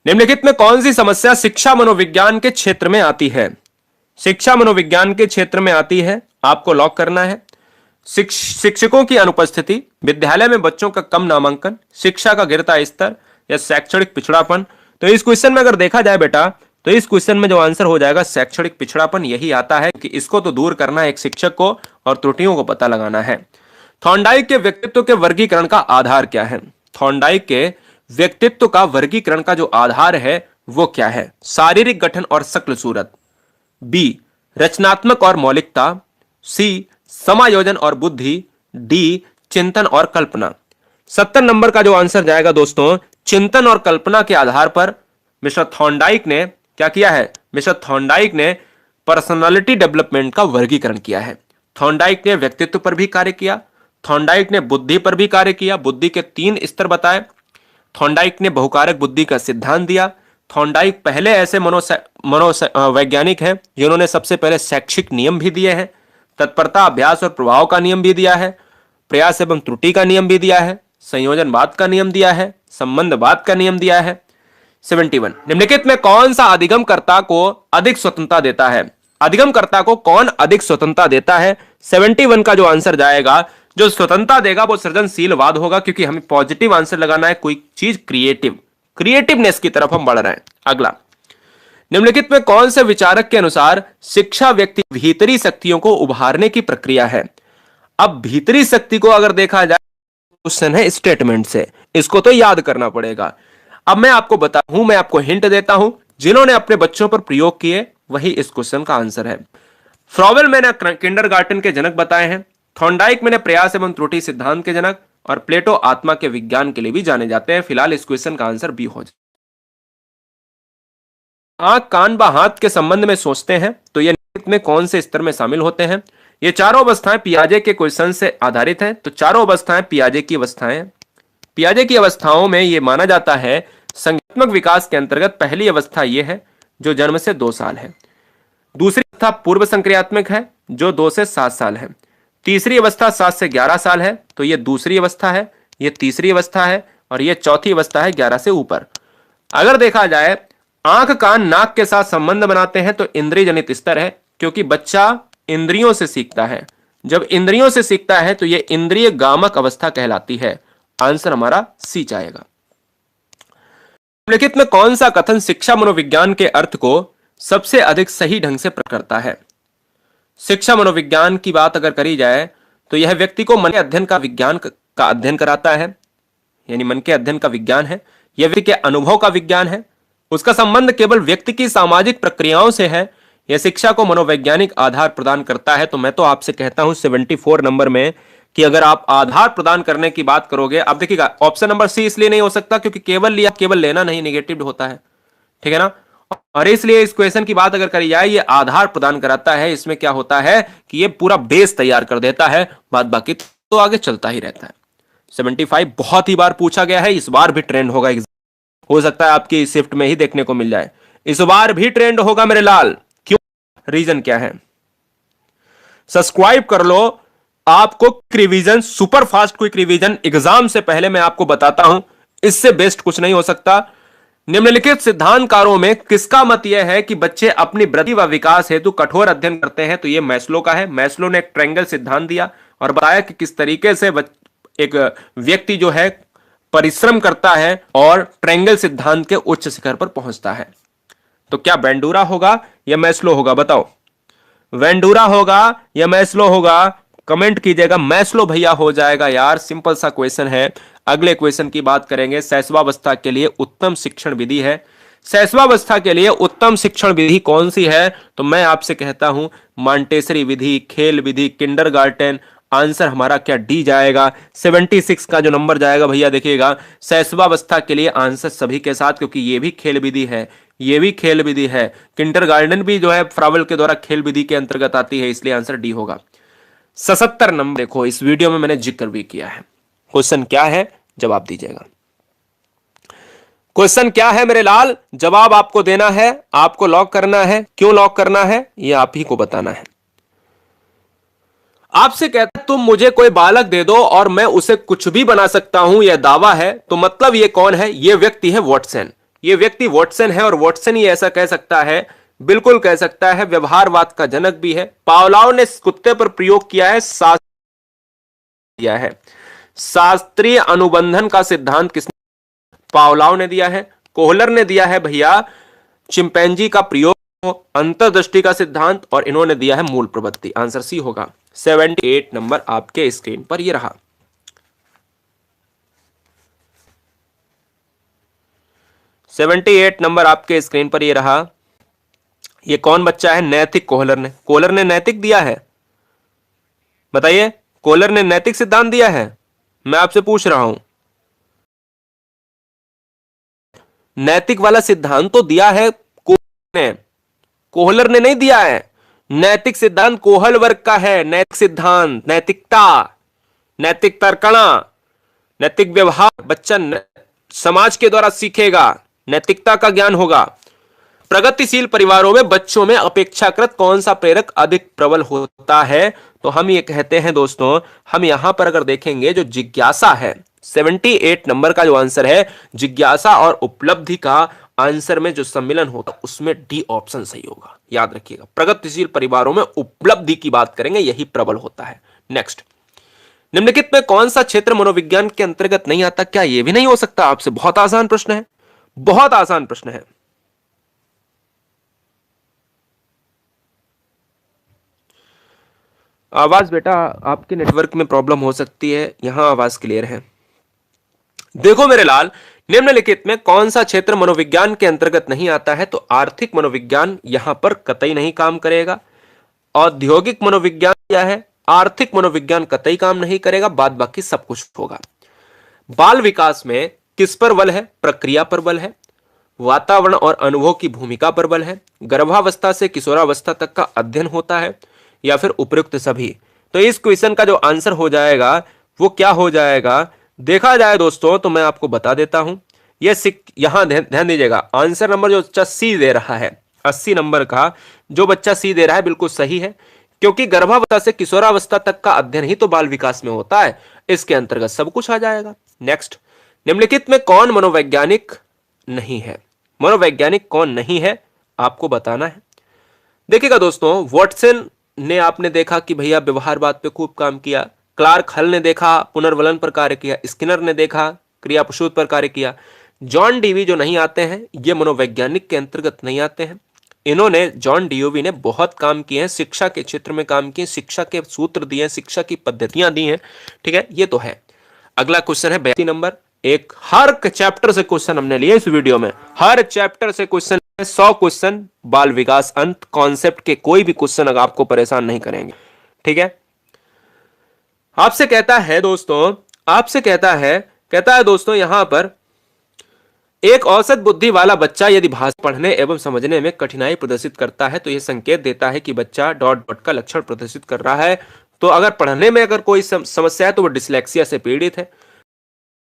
निम्नलिखित में कौन सी समस्या शिक्षा मनोविज्ञान के क्षेत्र में आती है? शिक्षा मनोविज्ञान के क्षेत्र में आती है, आपको लॉक करना है। शिक्षकों की अनुपस्थिति, विद्यालय में बच्चों का कम नामांकन, शिक्षा का गिरता स्तर, या शैक्षणिक पिछड़ापन। तो इस क्वेश्चन में अगर देखा जाए बेटा, तो इस क्वेश्चन में जो आंसर हो जाएगा शैक्षणिक पिछड़ापन यही आता है, कि इसको तो दूर करना है एक शिक्षक को और त्रुटियों को पता लगाना है। थॉर्नडाइक के व्यक्तित्व के वर्गीकरण का आधार क्या है? थॉर्नडाइक के व्यक्तित्व का वर्गीकरण का जो आधार है वो क्या है? शारीरिक गठन और शक्ल सूरत, बी रचनात्मक और मौलिकता, सी समायोजन और बुद्धि, डी चिंतन और कल्पना। 70 नंबर का जो आंसर जाएगा दोस्तों, चिंतन और कल्पना के आधार पर मिस्टर थॉर्नडाइक ने क्या किया है? मिस्टर थॉर्नडाइक ने पर्सनालिटी डेवलपमेंट का वर्गीकरण किया है। थॉर्नडाइक ने व्यक्तित्व पर भी कार्य किया, थॉर्नडाइक ने बुद्धि पर भी कार्य किया, बुद्धि के 3 स्तर बताए। थॉर्नडाइक ने बहुकारक बुद्धि का सिद्धांत दिया। थॉर्नडाइक पहले ऐसे मनोवैज्ञानिक हैं जिन्होंने सबसे पहले शैक्षिक नियम भी दिए हैं, तत्परता, अभ्यास और प्रभाव का नियम भी दिया है, प्रयास एवं त्रुटि का नियम भी दिया है, संयोजनवाद का नियम दिया है, संबंधवाद का नियम दिया है। 71, निम्नलिखित में कौन सा अधिगमकर्ता को अधिक स्वतंत्रता देता है? अधिगमकर्ता को कौन अधिक स्वतंत्रता देता है? 71 का जो आंसर जाएगा, जो स्वतंत्रता देगा वो सृजनशीलवाद होगा, क्योंकि हमें पॉजिटिव आंसर लगाना है, कोई चीज क्रिएटिवनेस की तरफ हम बढ़ रहे हैं। अगला, निम्नलिखित में कौन से विचारक के अनुसार शिक्षा व्यक्ति भीतरी शक्तियों को उभारने की प्रक्रिया है? अब भीतरी शक्ति को अगर देखा जाए, क्वेश्चन है स्टेटमेंट से, इसको तो याद करना पड़ेगा। अब मैं आपको बताऊं, मैं आपको हिंट देता हूं, जिन्होंने अपने बच्चों पर प्रयोग किए वही इस क्वेश्चन का आंसर है। फ्रॉवेल मैंने किंडरगार्टन के जनक बताए हैं, थॉर्नडाइक मैंने प्रयास एवं त्रुटि सिद्धांत के जनक, और प्लेटो आत्मा के विज्ञान के लिए भी जाने जाते हैं। फिलहाल इस क्वेश्चन का आंसर बी हो जाए। आंख, कान व हाथ के संबंध में सोचते हैं तो ये निम्नलिखित में कौन से स्तर में शामिल होते हैं? ये चारों अवस्थाएं पियाजे के क्वेश्चन से आधारित हैं, तो चारों अवस्थाएं पियाजे की अवस्थाएं। पियाजे की अवस्थाओं में यह माना जाता है संज्ञानात्मक विकास के अंतर्गत पहली अवस्था यह है जो जन्म से 2 साल है, दूसरी अवस्था पूर्व संक्रियात्मक है जो 2 से 7 साल है, तीसरी अवस्था 7 से 11 साल है, तो यह दूसरी अवस्था है, यह तीसरी अवस्था है, और यह चौथी अवस्था है 11 से ऊपर। अगर देखा जाए आंख, कान, नाक के साथ संबंध बनाते हैं तो इंद्रिय जनित स्तर है, क्योंकि बच्चा इंद्रियों से सीखता है। जब इंद्रियों से सीखता है तो यह इंद्रिय गामक अवस्था कहलाती है। आंसर हमारा सी जाएगा। निम्नलिखित में कौन सा कथन शिक्षा मनोविज्ञान के अर्थ को सबसे अधिक सही ढंग से प्रकट करता है? शिक्षा मनोविज्ञान की बात अगर करी जाए तो यह व्यक्ति को मन के अध्ययन का विज्ञान का अध्ययन कराता है, यानी मन के अध्ययन का विज्ञान है। यह व्यक्ति के अनुभव का विज्ञान है। उसका संबंध केवल व्यक्ति की सामाजिक प्रक्रियाओं से है। यह शिक्षा को मनोवैज्ञानिक आधार प्रदान करता है। तो मैं तो आपसे कहता हूं 74 नंबर में कि अगर आप आधार प्रदान करने की बात करोगे, आप देखिएगा ऑप्शन नंबर सी इसलिए नहीं हो सकता क्योंकि केवल लेना नहीं, नेगेटिव होता है, ठीक है ना। और इसलिए इस क्वेश्चन की बात अगर करी जाए, ये आधार प्रदान कराता है। इसमें क्या होता है कि ये पूरा बेस तैयार कर देता है, बात बाकी तो आगे चलता ही रहता है। 75 बहुत ही बार पूछा गया है, इस बार भी ट्रेंड होगा। हो सकता है आपकी शिफ्ट में ही देखने को मिल जाए, इस बार भी ट्रेंड होगा मेरे लाल। क्यों? रीजन क्या है? सब्सक्राइब कर लो। आपको revision, super fast quick revision exam से पहले मैं आपको बताता हूं, इससे बेस्ट कुछ नहीं हो सकता। निम्नलिखित सिद्धांतकारों में किसका मत यह है कि बच्चे अपनी वृद्धि व विकास हेतु कठोर अध्ययन करते हैं? तो यह मैस्लो का है। मैस्लो ने एक ट्रायंगल सिद्धांत दिया और बताया कि किस तरीके से एक व्यक्ति जो है परिश्रम करता है और ट्रायंगल सिद्धांत के उच्च शिखर पर पहुंचता है। तो क्या वेंडूरा होगा या मैस्लो होगा? बताओ, वेंडूरा होगा या मैस्लो होगा? कमेंट कीजिएगा। मैस्लो भैया हो जाएगा यार, सिंपल सा क्वेश्चन है। अगले क्वेश्चन की बात करेंगे। शैशवावस्था के लिए उत्तम शिक्षण विधि है। शैशवावस्था के लिए उत्तम शिक्षण विधि कौन सी है? तो मैं आपसे कहता हूं मॉन्टेसरी विधि, खेल विधि, किंडरगार्टन। आंसर हमारा क्या डी जाएगा। 76 का जो नंबर जाएगा भैया देखिएगा, शैशवावस्था के लिए आंसर सभी के साथ, क्योंकि ये भी खेल विधि है, ये भी खेल विधि है। किंडरगार्टन भी जो है फ्रावेल के द्वारा खेल विधि के अंतर्गत आती है, इसलिए आंसर डी होगा। 77 नंबर देखो, इस वीडियो में मैंने जिक्र भी किया है। क्वेश्चन क्या है, जवाब दीजिएगा। क्वेश्चन क्या है मेरे लाल, जवाब आपको देना है, आपको लॉक करना है। क्यों लॉक करना है ये आप ही को बताना है। आपसे कहता है तुम मुझे कोई बालक दे दो और मैं उसे कुछ भी बना सकता हूं, यह दावा है। तो मतलब ये कौन है? ये व्यक्ति है वॉटसन। ये व्यक्ति वॉटसन है और वॉटसन ही ऐसा कह सकता है, बिल्कुल कह सकता है, व्यवहारवाद का जनक भी है। पावलोव ने कुत्ते पर प्रयोग किया है शास्त्रीय अनुबंधन का सिद्धांत किसने? पावलोव ने दिया है। कोहलर ने दिया है भैया चिंपैंजी का प्रयोग, अंतर्दृष्टि का सिद्धांत, और इन्होंने दिया है मूल प्रवृत्ति। आंसर सी होगा। 78 नंबर आपके स्क्रीन पर ये रहा। 78 नंबर आपके स्क्रीन पर ये रहा। ये कौन बच्चा है? नैतिक कोहलर ने नैतिक दिया है। बताइए, कोहलर ने नैतिक सिद्धांत दिया है? मैं आपसे पूछ रहा हूं, नैतिक वाला सिद्धांत तो दिया है कोहलर ने नहीं दिया है। नैतिक सिद्धांत कोहल वर्ग का है। नैतिक सिद्धांत, नैतिकता, नैतिक तर्कणा, नैतिक व्यवहार बच्चा समाज के द्वारा सीखेगा, नैतिकता का ज्ञान होगा। प्रगतिशील परिवारों में बच्चों में अपेक्षाकृत कौन सा प्रेरक अधिक प्रबल होता है? तो हम ये कहते हैं दोस्तों, हम यहां पर अगर देखेंगे जो जिज्ञासा है, 78 नंबर का जो आंसर है, जिज्ञासा और उपलब्धि का आंसर में जो सम्मिलन होता उसमें डी ऑप्शन सही होगा। याद रखिएगा, प्रगतिशील परिवारों में उपलब्धि की बात करेंगे, यही प्रबल होता है। नेक्स्ट, निम्नलिखित में कौन सा क्षेत्र मनोविज्ञान के अंतर्गत नहीं आता? क्या यह भी नहीं हो सकता आपसे? बहुत आसान प्रश्न है, बहुत आसान प्रश्न है। आवाज बेटा आपके नेटवर्क में प्रॉब्लम हो सकती है, यहां आवाज क्लियर है। देखो मेरे लाल, निम्नलिखित में कौन सा क्षेत्र मनोविज्ञान के अंतर्गत नहीं आता है? तो आर्थिक मनोविज्ञान यहां पर कतई नहीं काम करेगा। औद्योगिक मनोविज्ञान क्या है? आर्थिक मनोविज्ञान कतई काम नहीं करेगा, बाद बाकी सब कुछ होगा। बाल विकास में किस पर बल है? प्रक्रिया पर बल है। वातावरण और अनुभव की भूमिका पर बल है। गर्भावस्था से किशोरावस्था तक का अध्ययन होता है, या फिर उपयुक्त सभी। तो इस क्वेश्चन का जो आंसर हो जाएगा वो क्या हो जाएगा? देखा जाए दोस्तों तो मैं आपको बता देता हूं। यहां ध्यान दीजिएगा, आंसर नंबर जो बच्चा सी दे रहा है 80 नंबर का जो बच्चा सी दे रहा है बिल्कुल सही है, क्योंकि गर्भावस्था से किशोरावस्था तक का अध्ययन ही तो बाल विकास में होता है, इसके अंतर्गत सब कुछ आ जाएगा। नेक्स्ट, निम्नलिखित में कौन मनोवैज्ञानिक नहीं है? मनोवैज्ञानिक कौन नहीं है आपको बताना है। देखिएगा दोस्तों, वॉटसन ने आपने देखा कि भैया व्यवहारवाद पे खूब काम किया। क्लार्क हल ने देखा पुनर्वलन पर कार्य किया। स्किनर ने देखा क्रिया प्रसूत पर कार्य किया। जॉन डीवी जो नहीं आते हैं ये मनोवैज्ञानिक के अंतर्गत नहीं आते हैं। इन्होंने जॉन डीवी ने बहुत काम किए हैं, शिक्षा के क्षेत्र में काम किए, शिक्षा के सूत्र दिए, शिक्षा की पद्धतियां दी हैं। ठीक है, ये तो है। अगला क्वेश्चन है 82 नंबर। एक हर चैप्टर से क्वेश्चन हमने लिए इस वीडियो में, हर चैप्टर से क्वेश्चन 100 क्वेश्चन बाल विकास अंत कॉन्सेप्ट के, कोई भी क्वेश्चन अगर आपको परेशान नहीं करेंगे। ठीक है, आपसे कहता है दोस्तों, कहता है दोस्तों यहां पर, एक औसत बुद्धि वाला बच्चा यदि भाषा पढ़ने एवं समझने में कठिनाई प्रदर्शित करता है तो यह संकेत देता है कि बच्चा डॉट डॉट का लक्षण प्रदर्शित कर रहा है। तो अगर पढ़ने में अगर कोई समस्या है तो वह डिसलेक्सिया से पीड़ित है।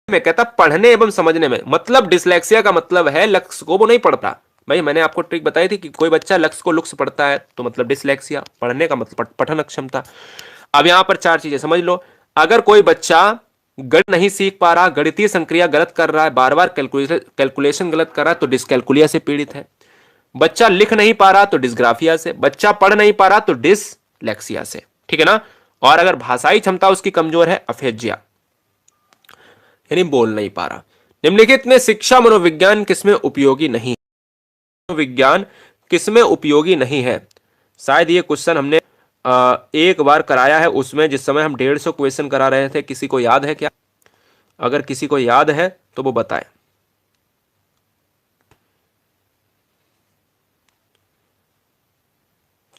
मैं कहता पढ़ने एवं समझने में, मतलब डिसलेक्सिया का मतलब है लक्ष्य को वो नहीं पढ़ता। भाई मैंने आपको ट्रिक बताई थी कि कोई बच्चा लक्ष्य को लुक्स पढ़ता है तो मतलब डिसलेक्सिया, पढ़ने का मतलब पठन अक्षमता। अब यहां पर चार चीजें समझ लो। अगर कोई बच्चा गणित नहीं सीख पा रहा, गणितीय संक्रिया गलत कर रहा है, बार बार कैलकुलेशन गलत कर रहा है तो डिसकैलकुलिया से पीड़ित है। बच्चा लिख नहीं पा रहा तो डिसग्राफिया से, बच्चा पढ़ नहीं पा रहा तो डिसलेक्सिया से। ठीक है ना। और अगर भाषाई क्षमता उसकी कमजोर है, अफेजिया, यानी बोल नहीं पा रहा। निम्नलिखित में शिक्षा मनोविज्ञान किसमें उपयोगी नहीं? मनोविज्ञान किसमें उपयोगी नहीं है? शायद ये क्वेश्चन हमने एक बार कराया है, उसमें जिस समय हम 150 क्वेश्चन करा रहे थे। किसी को याद है क्या? अगर किसी को याद है तो वो बताए।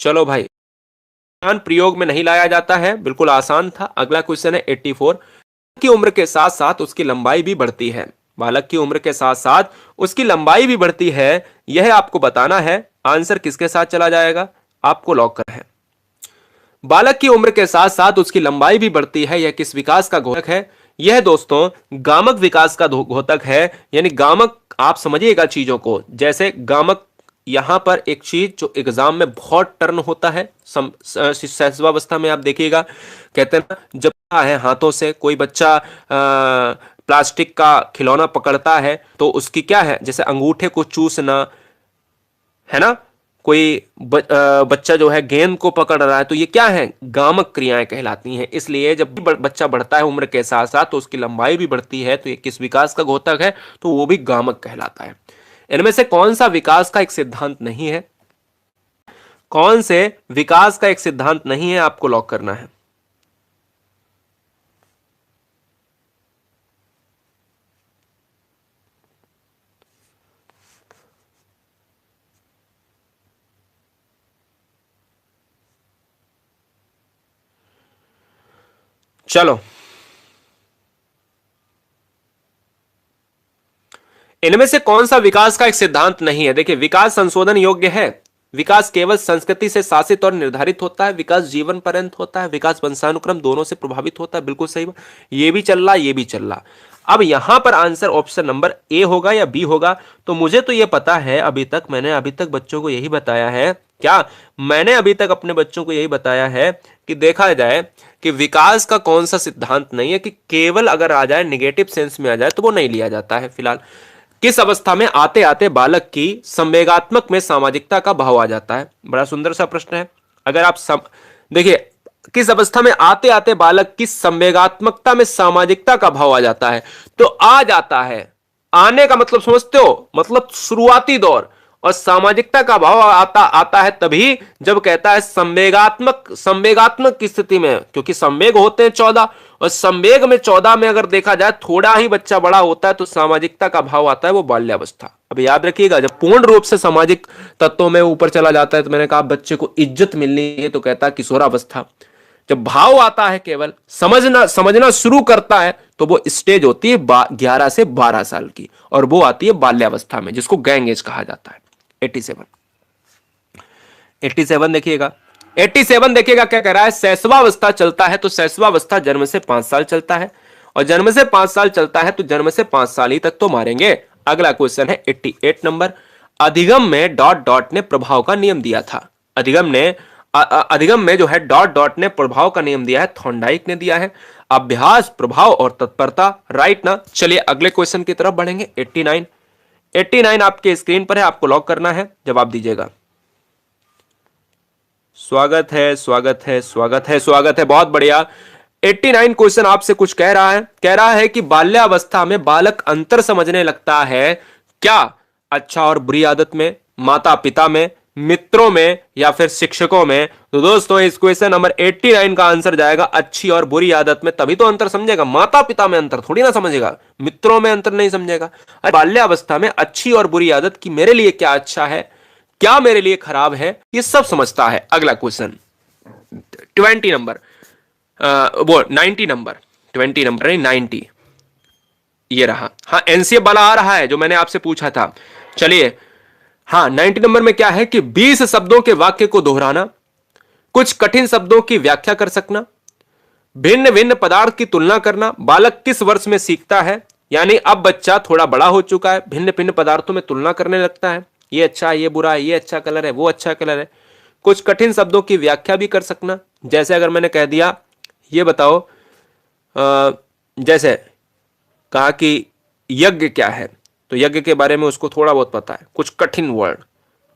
चलो भाई, प्रयोग में नहीं लाया जाता है, बिल्कुल आसान था। अगला क्वेश्चन है 84। की उम्र के साथ साथ उसकी लंबाई भी बढ़ती है। बालक की उम्र के साथ साथ उसकी लंबाई भी बढ़ती है, यह आपको बताना है। आंसर किसके साथ चला जाएगा? आपको लॉक करना है। बालक की उम्र के साथ साथ उसकी लंबाई भी बढ़ती है, यह किस विकास का घोतक है? यह दोस्तों गामक विकास का घोतक है। यानी गामक, आप समझिएगा चीजों को, जैसे गामक यहां पर एक चीज जो एग्जाम में बहुत टर्न होता है शिशुअवस्था में, आप देखिएगा कहते हैं ना, जब है हाथों से कोई बच्चा प्लास्टिक का खिलौना पकड़ता है तो उसकी क्या है, जैसे अंगूठे को चूसना है ना, कोई बच्चा जो है गेंद को पकड़ रहा है, तो ये क्या है? गामक क्रियाएं कहलाती हैं। इसलिए जब भी बच्चा बढ़ता है उम्र के साथ साथ तो उसकी लंबाई भी बढ़ती है, तो ये किस विकास का घोतक है? तो वो भी गामक कहलाता है। इनमें से कौन सा विकास का एक सिद्धांत नहीं है? कौन से विकास का एक सिद्धांत नहीं है? आपको लॉक करना है। चलो, इनमें से कौन सा विकास का एक सिद्धांत नहीं है? देखिए, विकास संशोधन योग्य है, विकास केवल संस्कृति से शासित और निर्धारित होता है, विकास जीवन पर्यंत होता है, विकास वंशानुक्रम दोनों से प्रभावित होता है। बिल्कुल सही, ये भी चल रहा, ये भी चल रहा। अब यहां पर आंसर ऑप्शन नंबर ए होगा या बी होगा? तो मुझे तो ये पता है, मैंने अभी तक बच्चों को यही बताया है। क्या मैंने अभी तक अपने बच्चों को यही बताया है कि देखा जाए कि विकास का कौन सा सिद्धांत नहीं है, कि केवल अगर आ जाए नेगेटिव सेंस में आ जाए तो वो नहीं लिया जाता है। फिलहाल किस अवस्था में आते आते बालक की संवेगात्मक में सामाजिकता का भाव आ जाता है? बड़ा सुंदर सा प्रश्न है। अगर आप देखिए, किस अवस्था में आते आते बालक की संवेगात्मकता में सामाजिकता का भाव आ जाता है? तो आ जाता है, आने का मतलब समझते हो, मतलब शुरुआती दौर। और सामाजिकता का भाव आता आता है तभी जब कहता है संवेगात्मक, संवेगात्मक की स्थिति में, क्योंकि संवेग होते हैं 14, और संवेग में 14 में अगर देखा जाए थोड़ा ही बच्चा बड़ा होता है तो सामाजिकता का भाव आता है, वो बाल्यावस्था। अब याद रखिएगा, जब पूर्ण रूप से सामाजिक तत्वों में ऊपर चला जाता है तो मैंने कहा बच्चे को इज्जत मिलनी है, तो कहता है किशोरावस्था। जब भाव आता है, केवल समझना समझना शुरू करता है, तो वो स्टेज होती है 11 से 12 साल की, और वो आती है बाल्यावस्था में, जिसको गैंग एज कहा जाता है। 87 87 देखिएगा, 87 देखिएगा क्या कह रहा है, शैशवावस्था चलता है तो शैशवावस्था जन्म से 5 साल चलता है, और जन्म से 5 साल चलता है तो जन्म से 5 साल ही तक तो मारेंगे। अगला क्वेश्चन है 88 नंबर। अधिगम में डॉट डॉट ने प्रभाव का नियम दिया था। अधिगम में जो है डॉट डॉट ने प्रभाव का नियम दिया है, थॉर्नडाइक ने दिया है। अभ्यास, प्रभाव और तत्परता, राइट ना। चलिए अगले क्वेश्चन की तरफ बढ़ेंगे। 89 आपके स्क्रीन पर है, आपको लॉक करना है, जवाब दीजिएगा। स्वागत है, स्वागत है, स्वागत है, स्वागत है, बहुत बढ़िया। 89 क्वेश्चन आपसे कुछ कह रहा है कि बाल्यावस्था में बालक अंतर समझने लगता है, क्या अच्छा और बुरी आदत में, माता पिता में, मित्रों में, या फिर शिक्षकों में। तो दोस्तों इस क्वेश्चन नंबर 89 का आंसर जाएगा अच्छी और बुरी आदत में। तभी तो अंतर समझेगा, माता पिता में अंतर थोड़ी ना समझेगा, मित्रों में अंतर नहीं समझेगा। बाल्यावस्था में अच्छी और बुरी आदत की मेरे लिए क्या अच्छा है, क्या मेरे लिए खराब है, ये सब समझता है। अगला क्वेश्चन 20 नंबर, वो 90 नंबर, 20 नंबर नहीं 90, ये रहा। हाँ एनसीएफ वाला आ रहा है जो मैंने आपसे पूछा था। चलिए हाँ 90 नंबर में क्या है कि 20 शब्दों के वाक्य को दोहराना, कुछ कठिन शब्दों की व्याख्या कर सकना, भिन्न भिन्न पदार्थ की तुलना करना। बालक किस वर्ष में सीखता है, यानी अब बच्चा थोड़ा बड़ा हो चुका है, भिन्न भिन्न पदार्थों में तुलना करने लगता है, ये अच्छा है, ये बुरा है, ये अच्छा कलर है, वो अच्छा कलर है। कुछ कठिन शब्दों की व्याख्या भी कर सकना, जैसे अगर मैंने कह दिया ये बताओ, जैसे कहा कि यज्ञ क्या है, तो यज्ञ के बारे में उसको थोड़ा बहुत पता है, कुछ कठिन वर्ड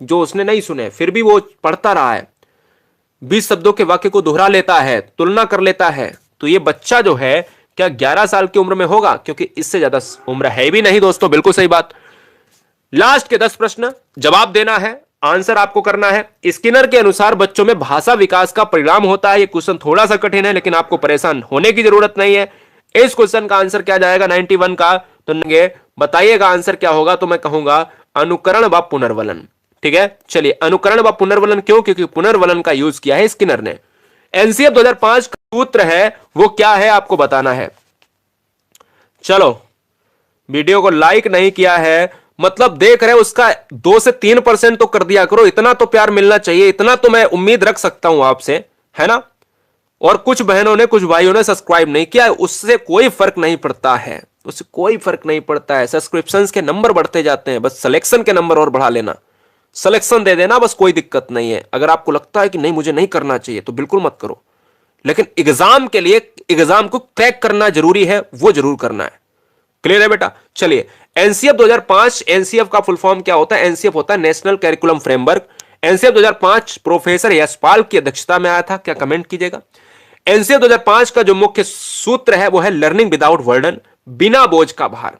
जो उसने नहीं सुने फिर भी वो पढ़ता रहा है, 20 शब्दों के वाक्य को दोहरा लेता है, तुलना कर लेता है, तो ये बच्चा जो है क्या 11 साल की उम्र में होगा, क्योंकि इससे ज्यादा उम्र है भी नहीं दोस्तों, बिल्कुल सही बात। लास्ट के 10 प्रश्न जवाब देना है, आंसर आपको करना है। स्किनर के अनुसार बच्चों में भाषा विकास का परिणाम होता है। ये क्वेश्चन थोड़ा सा कठिन है लेकिन आपको परेशान होने की जरूरत नहीं है। इस क्वेश्चन का आंसर क्या जाएगा 91 का, तो बताइएगा आंसर क्या होगा, तो मैं कहूंगा अनुकरण व पुनर्वलन। ठीक है, चलिए अनुकरण व पुनर्वलन क्यों, क्योंकि पुनर्वलन का यूज किया है स्किनर ने। एनसीएफ 2005 का सूत्र है वो क्या है आपको बताना है। चलो वीडियो को लाइक नहीं किया है, मतलब देख रहे उसका 2 से 3% तो कर दिया करो, इतना तो प्यार मिलना चाहिए, इतना तो मैं उम्मीद रख सकता हूं आपसे, है ना। और कुछ बहनों ने कुछ भाइयों ने सब्सक्राइब नहीं किया, उससे कोई फर्क नहीं पड़ता है, उससे कोई फर्क नहीं पड़ता है। सब्सक्रिप्शंस के नंबर बढ़ते जाते हैं, बस सिलेक्शन के नंबर और बढ़ा लेना, सिलेक्शन दे देना, बस कोई दिक्कत नहीं है। अगर आपको लगता है कि नहीं मुझे नहीं करना चाहिए तो बिल्कुल मत करो, लेकिन एग्जाम के लिए एग्जाम को क्रैक करना जरूरी है, वो जरूर करना है। क्लियर है बेटा। चलिए एनसीएफ 2005, एनसीएफ का फुल फॉर्म क्या होता है, एनसीएफ होता है national curriculum framework. NCF 2005 professor Yashpal की अध्यक्षता में आया था, क्या कमेंट कीजिएगा। एनसीएफ 2005 का जो मुख्य सूत्र है वो है लर्निंग विदाउट वर्डन, बिना बोझ का भार,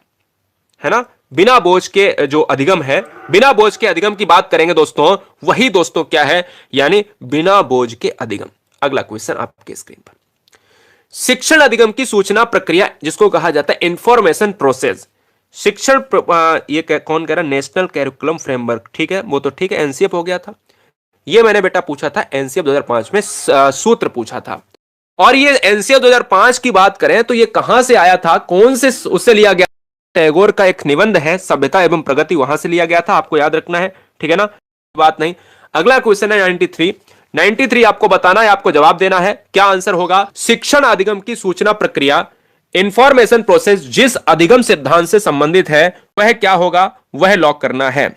है ना। बिना बोझ के जो अधिगम है, बिना बोझ के अधिगम की बात करेंगे दोस्तों, वही दोस्तों क्या है, यानी बिना बोझ के अधिगम। अगला क्वेश्चन आपके स्क्रीन पर, शिक्षण अधिगम की सूचना प्रक्रिया जिसको कहा जाता है इंफॉर्मेशन प्रोसेस। शिक्षण ये कौन कह रहा है, नेशनल कैरिकुलम फ्रेमवर्क, ठीक है, वो तो ठीक है, एनसीएफ हो गया था। ये मैंने बेटा पूछा था एनसीएफ 2005 में, सूत्र पूछा था। और ये एनसीएफ 2005 की बात करें तो ये कहां से आया था, कौन से उससे लिया गया, टैगोर का एक निबंध है सभ्यता एवं प्रगति, वहां से लिया गया था, आपको याद रखना है, ठीक है ना, बात नहीं। अगला क्वेश्चन है 93 आपको बताना है, आपको जवाब देना है, क्या आंसर होगा। शिक्षण अधिगम की सूचना प्रक्रिया इंफॉर्मेशन प्रोसेस जिस अधिगम सिद्धांत से संबंधित है वह क्या होगा, वह लॉक करना है,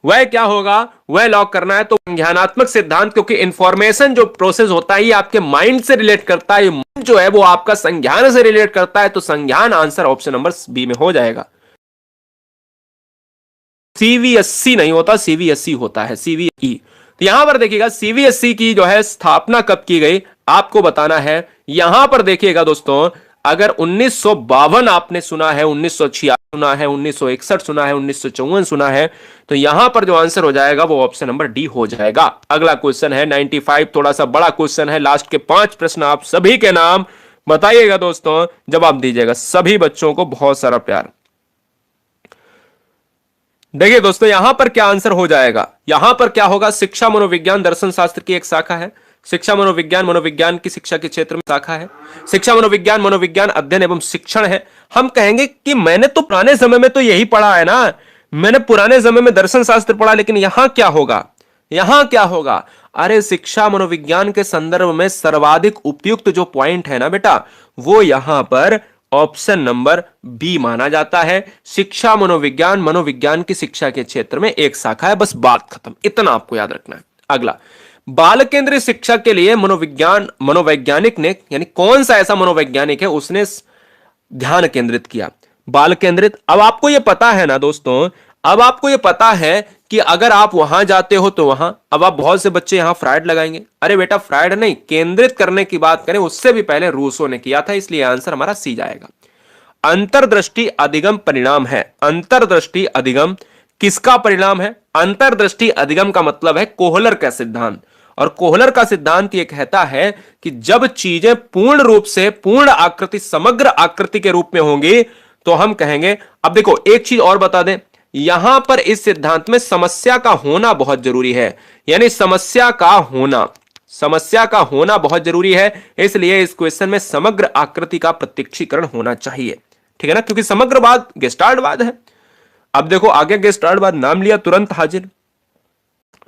वह क्या होगा, वह लॉक करना है। तो संज्ञानात्मक सिद्धांत, क्योंकि इंफॉर्मेशन जो प्रोसेस होता है ये आपके माइंड से रिलेट करता है, माइंड जो है वो आपका संज्ञान से रिलेट करता है, तो संज्ञान आंसर ऑप्शन नंबर बी में हो जाएगा। सीवीएससी नहीं होता, सीवीएसई होता है, सीवीई। तो यहां पर देखिएगा सीवीएसई की जो है स्थापना कब की गई, आपको बताना है। यहां पर देखिएगा दोस्तों, अगर 1952 आपने सुना है, 1986 सुना है, 1961 सुना है, 1954 सुना है, तो यहां पर जो आंसर हो जाएगा वो ऑप्शन नंबर डी हो जाएगा। अगला क्वेश्चन है 95, थोड़ा सा बड़ा क्वेश्चन है। लास्ट के 5 प्रश्न आप सभी के नाम बताइएगा दोस्तों, जवाब दीजिएगा। सभी बच्चों को बहुत सारा प्यार। देखिए दोस्तों, यहां पर क्या आंसर हो जाएगा, यहां पर क्या होगा, शिक्षा मनोविज्ञान दर्शन शास्त्र की एक शाखा है। शिक्षा मनोविज्ञान मनोविज्ञान की शिक्षा के क्षेत्र में शाखा है। शिक्षा मनोविज्ञान मनोविज्ञान अध्ययन एवं शिक्षण है। हम कहेंगे कि मैंने तो पुराने समय में तो यही पढ़ा है ना, मैंने पुराने समय में दर्शन शास्त्र पढ़ा, लेकिन यहां क्या होगा, यहां क्या होगा। अरे शिक्षा मनोविज्ञान के संदर्भ में सर्वाधिक उपयुक्त जो पॉइंट है ना बेटा, वो यहां पर ऑप्शन नंबर बी माना जाता है। शिक्षा मनोविज्ञान मनोविज्ञान की शिक्षा के क्षेत्र में एक शाखा है, बस बात खत्म, इतना आपको याद रखना है। अगला, बाल केंद्रित शिक्षा के लिए मनोविज्ञान मनोवैज्ञानिक ने, यानी कौन सा ऐसा मनोवैज्ञानिक है उसने ध्यान केंद्रित किया बाल केंद्रित। अब आपको यह पता है ना दोस्तों, अब आपको यह पता है कि अगर आप वहां जाते हो तो वहां, अब आप बहुत से बच्चे यहां फ्राइड लगाएंगे। अरे बेटा फ्राइड नहीं, केंद्रित करने की बात करें उससे भी पहले रूसो ने किया था, इसलिए आंसर हमारा सी जाएगा। अंतर्दृष्टि अधिगम परिणाम है। अंतर्दृष्टि अधिगम किसका परिणाम है? अंतर्दृष्टि अधिगम का मतलब है कोहलर का सिद्धांत। और कोहलर का सिद्धांत यह कहता है कि जब चीजें पूर्ण रूप से पूर्ण आकृति समग्र आकृति के रूप में होंगी तो हम कहेंगे। अब देखो एक चीज और बता दें, यहां पर इस सिद्धांत में समस्या का होना बहुत जरूरी है, यानी समस्या का होना बहुत जरूरी है। इसलिए इस क्वेश्चन में समग्र आकृति का प्रत्यक्षीकरण होना चाहिए, ठीक है ना, क्योंकि समग्रवाद गेस्टाल्टवाद है। अब देखो आगे गेस्टाल्टवाद, नाम लिया तुरंत हाजिर,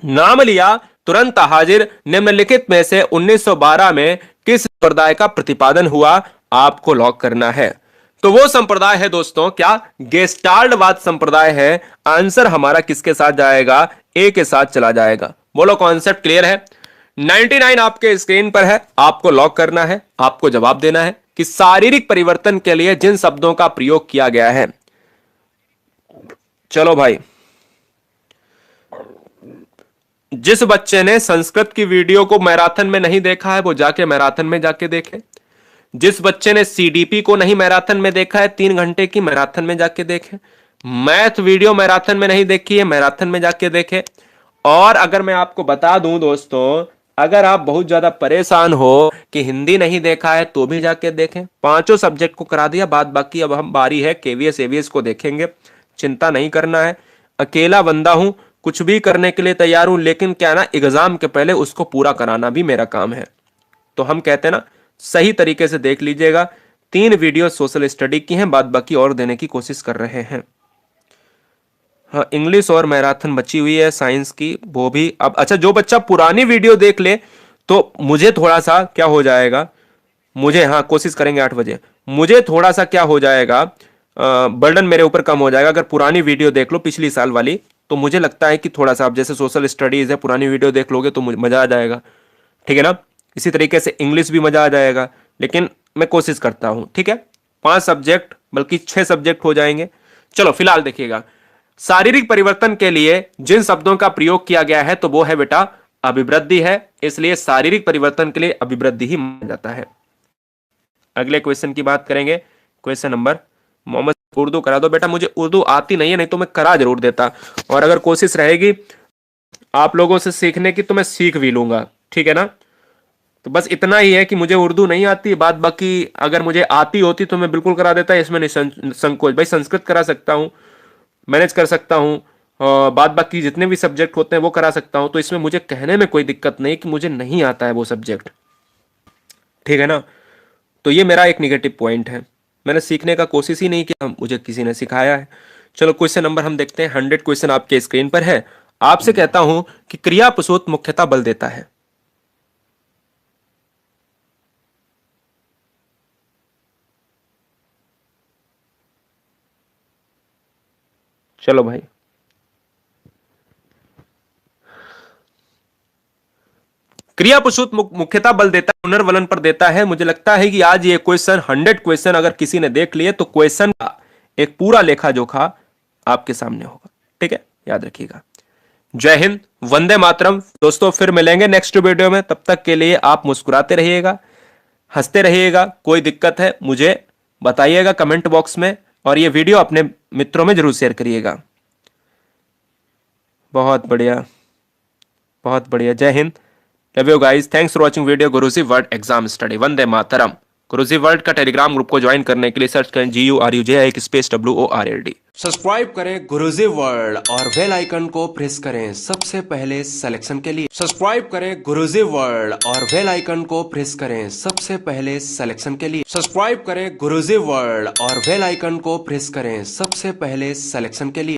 नाम लिया तुरंत हाजिर। निम्नलिखित में से 1912 में किस संप्रदाय का प्रतिपादन हुआ? आपको लॉक करना है। तो वो संप्रदाय है दोस्तों क्या? गेस्टाल्टवाद संप्रदाय है। आंसर हमारा किसके साथ जाएगा? ए के साथ चला जाएगा। बोलो कॉन्सेप्ट क्लियर है? 99 आपके स्क्रीन पर है, आपको लॉक करना है, आपको जवाब देना है कि शारीरिक परिवर्तन के लिए जिन शब्दों का प्रयोग किया गया है। चलो भाई, जिस बच्चे ने संस्कृत की वीडियो को मैराथन में नहीं देखा है वो जाके मैराथन में जाके देखे। जिस बच्चे ने सीडीपी को नहीं मैराथन में देखा है 3 घंटे की, मैराथन में जाके देखे। मैथ वीडियो मैराथन में नहीं देखी है, मैराथन में जाके देखे। और अगर मैं आपको बता दूं दोस्तों, अगर आप बहुत ज्यादा परेशान हो कि हिंदी नहीं देखा है तो भी जाके देखें। 5 सब्जेक्ट को करा दिया, बाद बाकी अब हम बारी है केवीएस एवीएस को देखेंगे। चिंता नहीं करना है, अकेला बंदा हूं, कुछ भी करने के लिए तैयार हूं, लेकिन क्या ना एग्जाम के पहले उसको पूरा कराना भी मेरा काम है। तो हम कहते हैं ना, सही तरीके से देख लीजिएगा। 3 वीडियो सोशल स्टडी की हैं, बाद बाकी और देने की कोशिश कर रहे हैं। हाँ, इंग्लिश और मैराथन बची हुई है साइंस की, वो भी। अब अच्छा, जो बच्चा पुरानी वीडियो देख ले तो मुझे थोड़ा सा क्या हो जाएगा, मुझे, हाँ कोशिश करेंगे 8 बजे, मुझे थोड़ा सा क्या हो जाएगा, बर्डन मेरे ऊपर कम हो जाएगा। अगर पुरानी वीडियो देख लो पिछली साल वाली, तो मुझे लगता है कि थोड़ा सा, आप जैसे सोशल स्टडीज है, पुरानी वीडियो देख लोगे तो मजा आ जाएगा, ठीक है ना। इसी तरीके से इंग्लिश भी मजा आ जाएगा, लेकिन मैं कोशिश करता हूं, ठीक है। 5 सब्जेक्ट बल्कि 6 सब्जेक्ट हो जाएंगे। चलो फिलहाल देखिएगा, शारीरिक परिवर्तन के लिए जिन शब्दों का प्रयोग किया गया है तो वो है बेटा अभिवृद्धि है, इसलिए शारीरिक परिवर्तन के लिए अभिवृद्धि ही माना जाता है। अगले क्वेश्चन की बात करेंगे, क्वेश्चन नंबर, मोहम्मद उर्दू करा दो बेटा, मुझे उर्दू आती नहीं है, नहीं तो मैं करा जरूर देता, और अगर कोशिश रहेगी आप लोगों से सीखने की तो मैं सीख भी लूंगा, ठीक है ना। तो बस इतना ही है कि मुझे उर्दू नहीं आती, बात बाकी अगर मुझे आती होती तो मैं बिल्कुल करा देता, इसमें नहीं संकोच। भाई संस्कृत करा सकता हूँ, मैनेज कर सकता हूँ, बात बाकी जितने भी सब्जेक्ट होते हैं वो करा सकता हूँ, तो इसमें मुझे कहने में कोई दिक्कत नहीं कि मुझे नहीं आता है वो सब्जेक्ट, ठीक है ना। तो ये मेरा एक निगेटिव पॉइंट है, मैंने सीखने का कोशिश ही नहीं किया, मुझे किसी ने सिखाया है। चलो क्वेश्चन नंबर हम देखते हैं, 100 क्वेश्चन आपके स्क्रीन पर है। आपसे कहता हूं कि क्रिया प्रसूत मुख्यतः बल देता है। चलो भाई, क्रिया प्रसूत मुख्यतः बल देता है, पुनर्वलन पर देता है। मुझे लगता है कि आज ये क्वेश्चन 100 क्वेश्चन अगर किसी ने देख लिए तो क्वेश्चन का एक पूरा लेखा जोखा आपके सामने होगा, ठीक है, याद रखिएगा। जय हिंद, वंदे मातरम। दोस्तों फिर मिलेंगे नेक्स्ट वीडियो में, तब तक के लिए आप मुस्कुराते रहिएगा, हंसते रहिएगा। कोई दिक्कत है मुझे बताइएगा कमेंट बॉक्स में, और ये वीडियो अपने मित्रों में जरूर शेयर करिएगा। बहुत बढ़िया, बहुत बढ़िया। जय Hind, love you guys, thanks for watching video Guruji world exam study. Vande Mataram. Guruji world का टेलीग्राम ग्रुप को ज्वाइन करने के लिए सर्च करें GURUJ _WORLD। सब्सक्राइब करें गुरुजी वर्ल्ड और बेल आइकन को प्रेस करें सबसे पहले सिलेक्शन के लिए। सब्सक्राइब करें गुरुजी वर्ल्ड और बेल आइकन को प्रेस करें सबसे पहले सिलेक्शन के लिए। सब्सक्राइब करें गुरुजी वर्ल्ड और बेल आइकन को प्रेस करें सबसे पहले सिलेक्शन के लिए।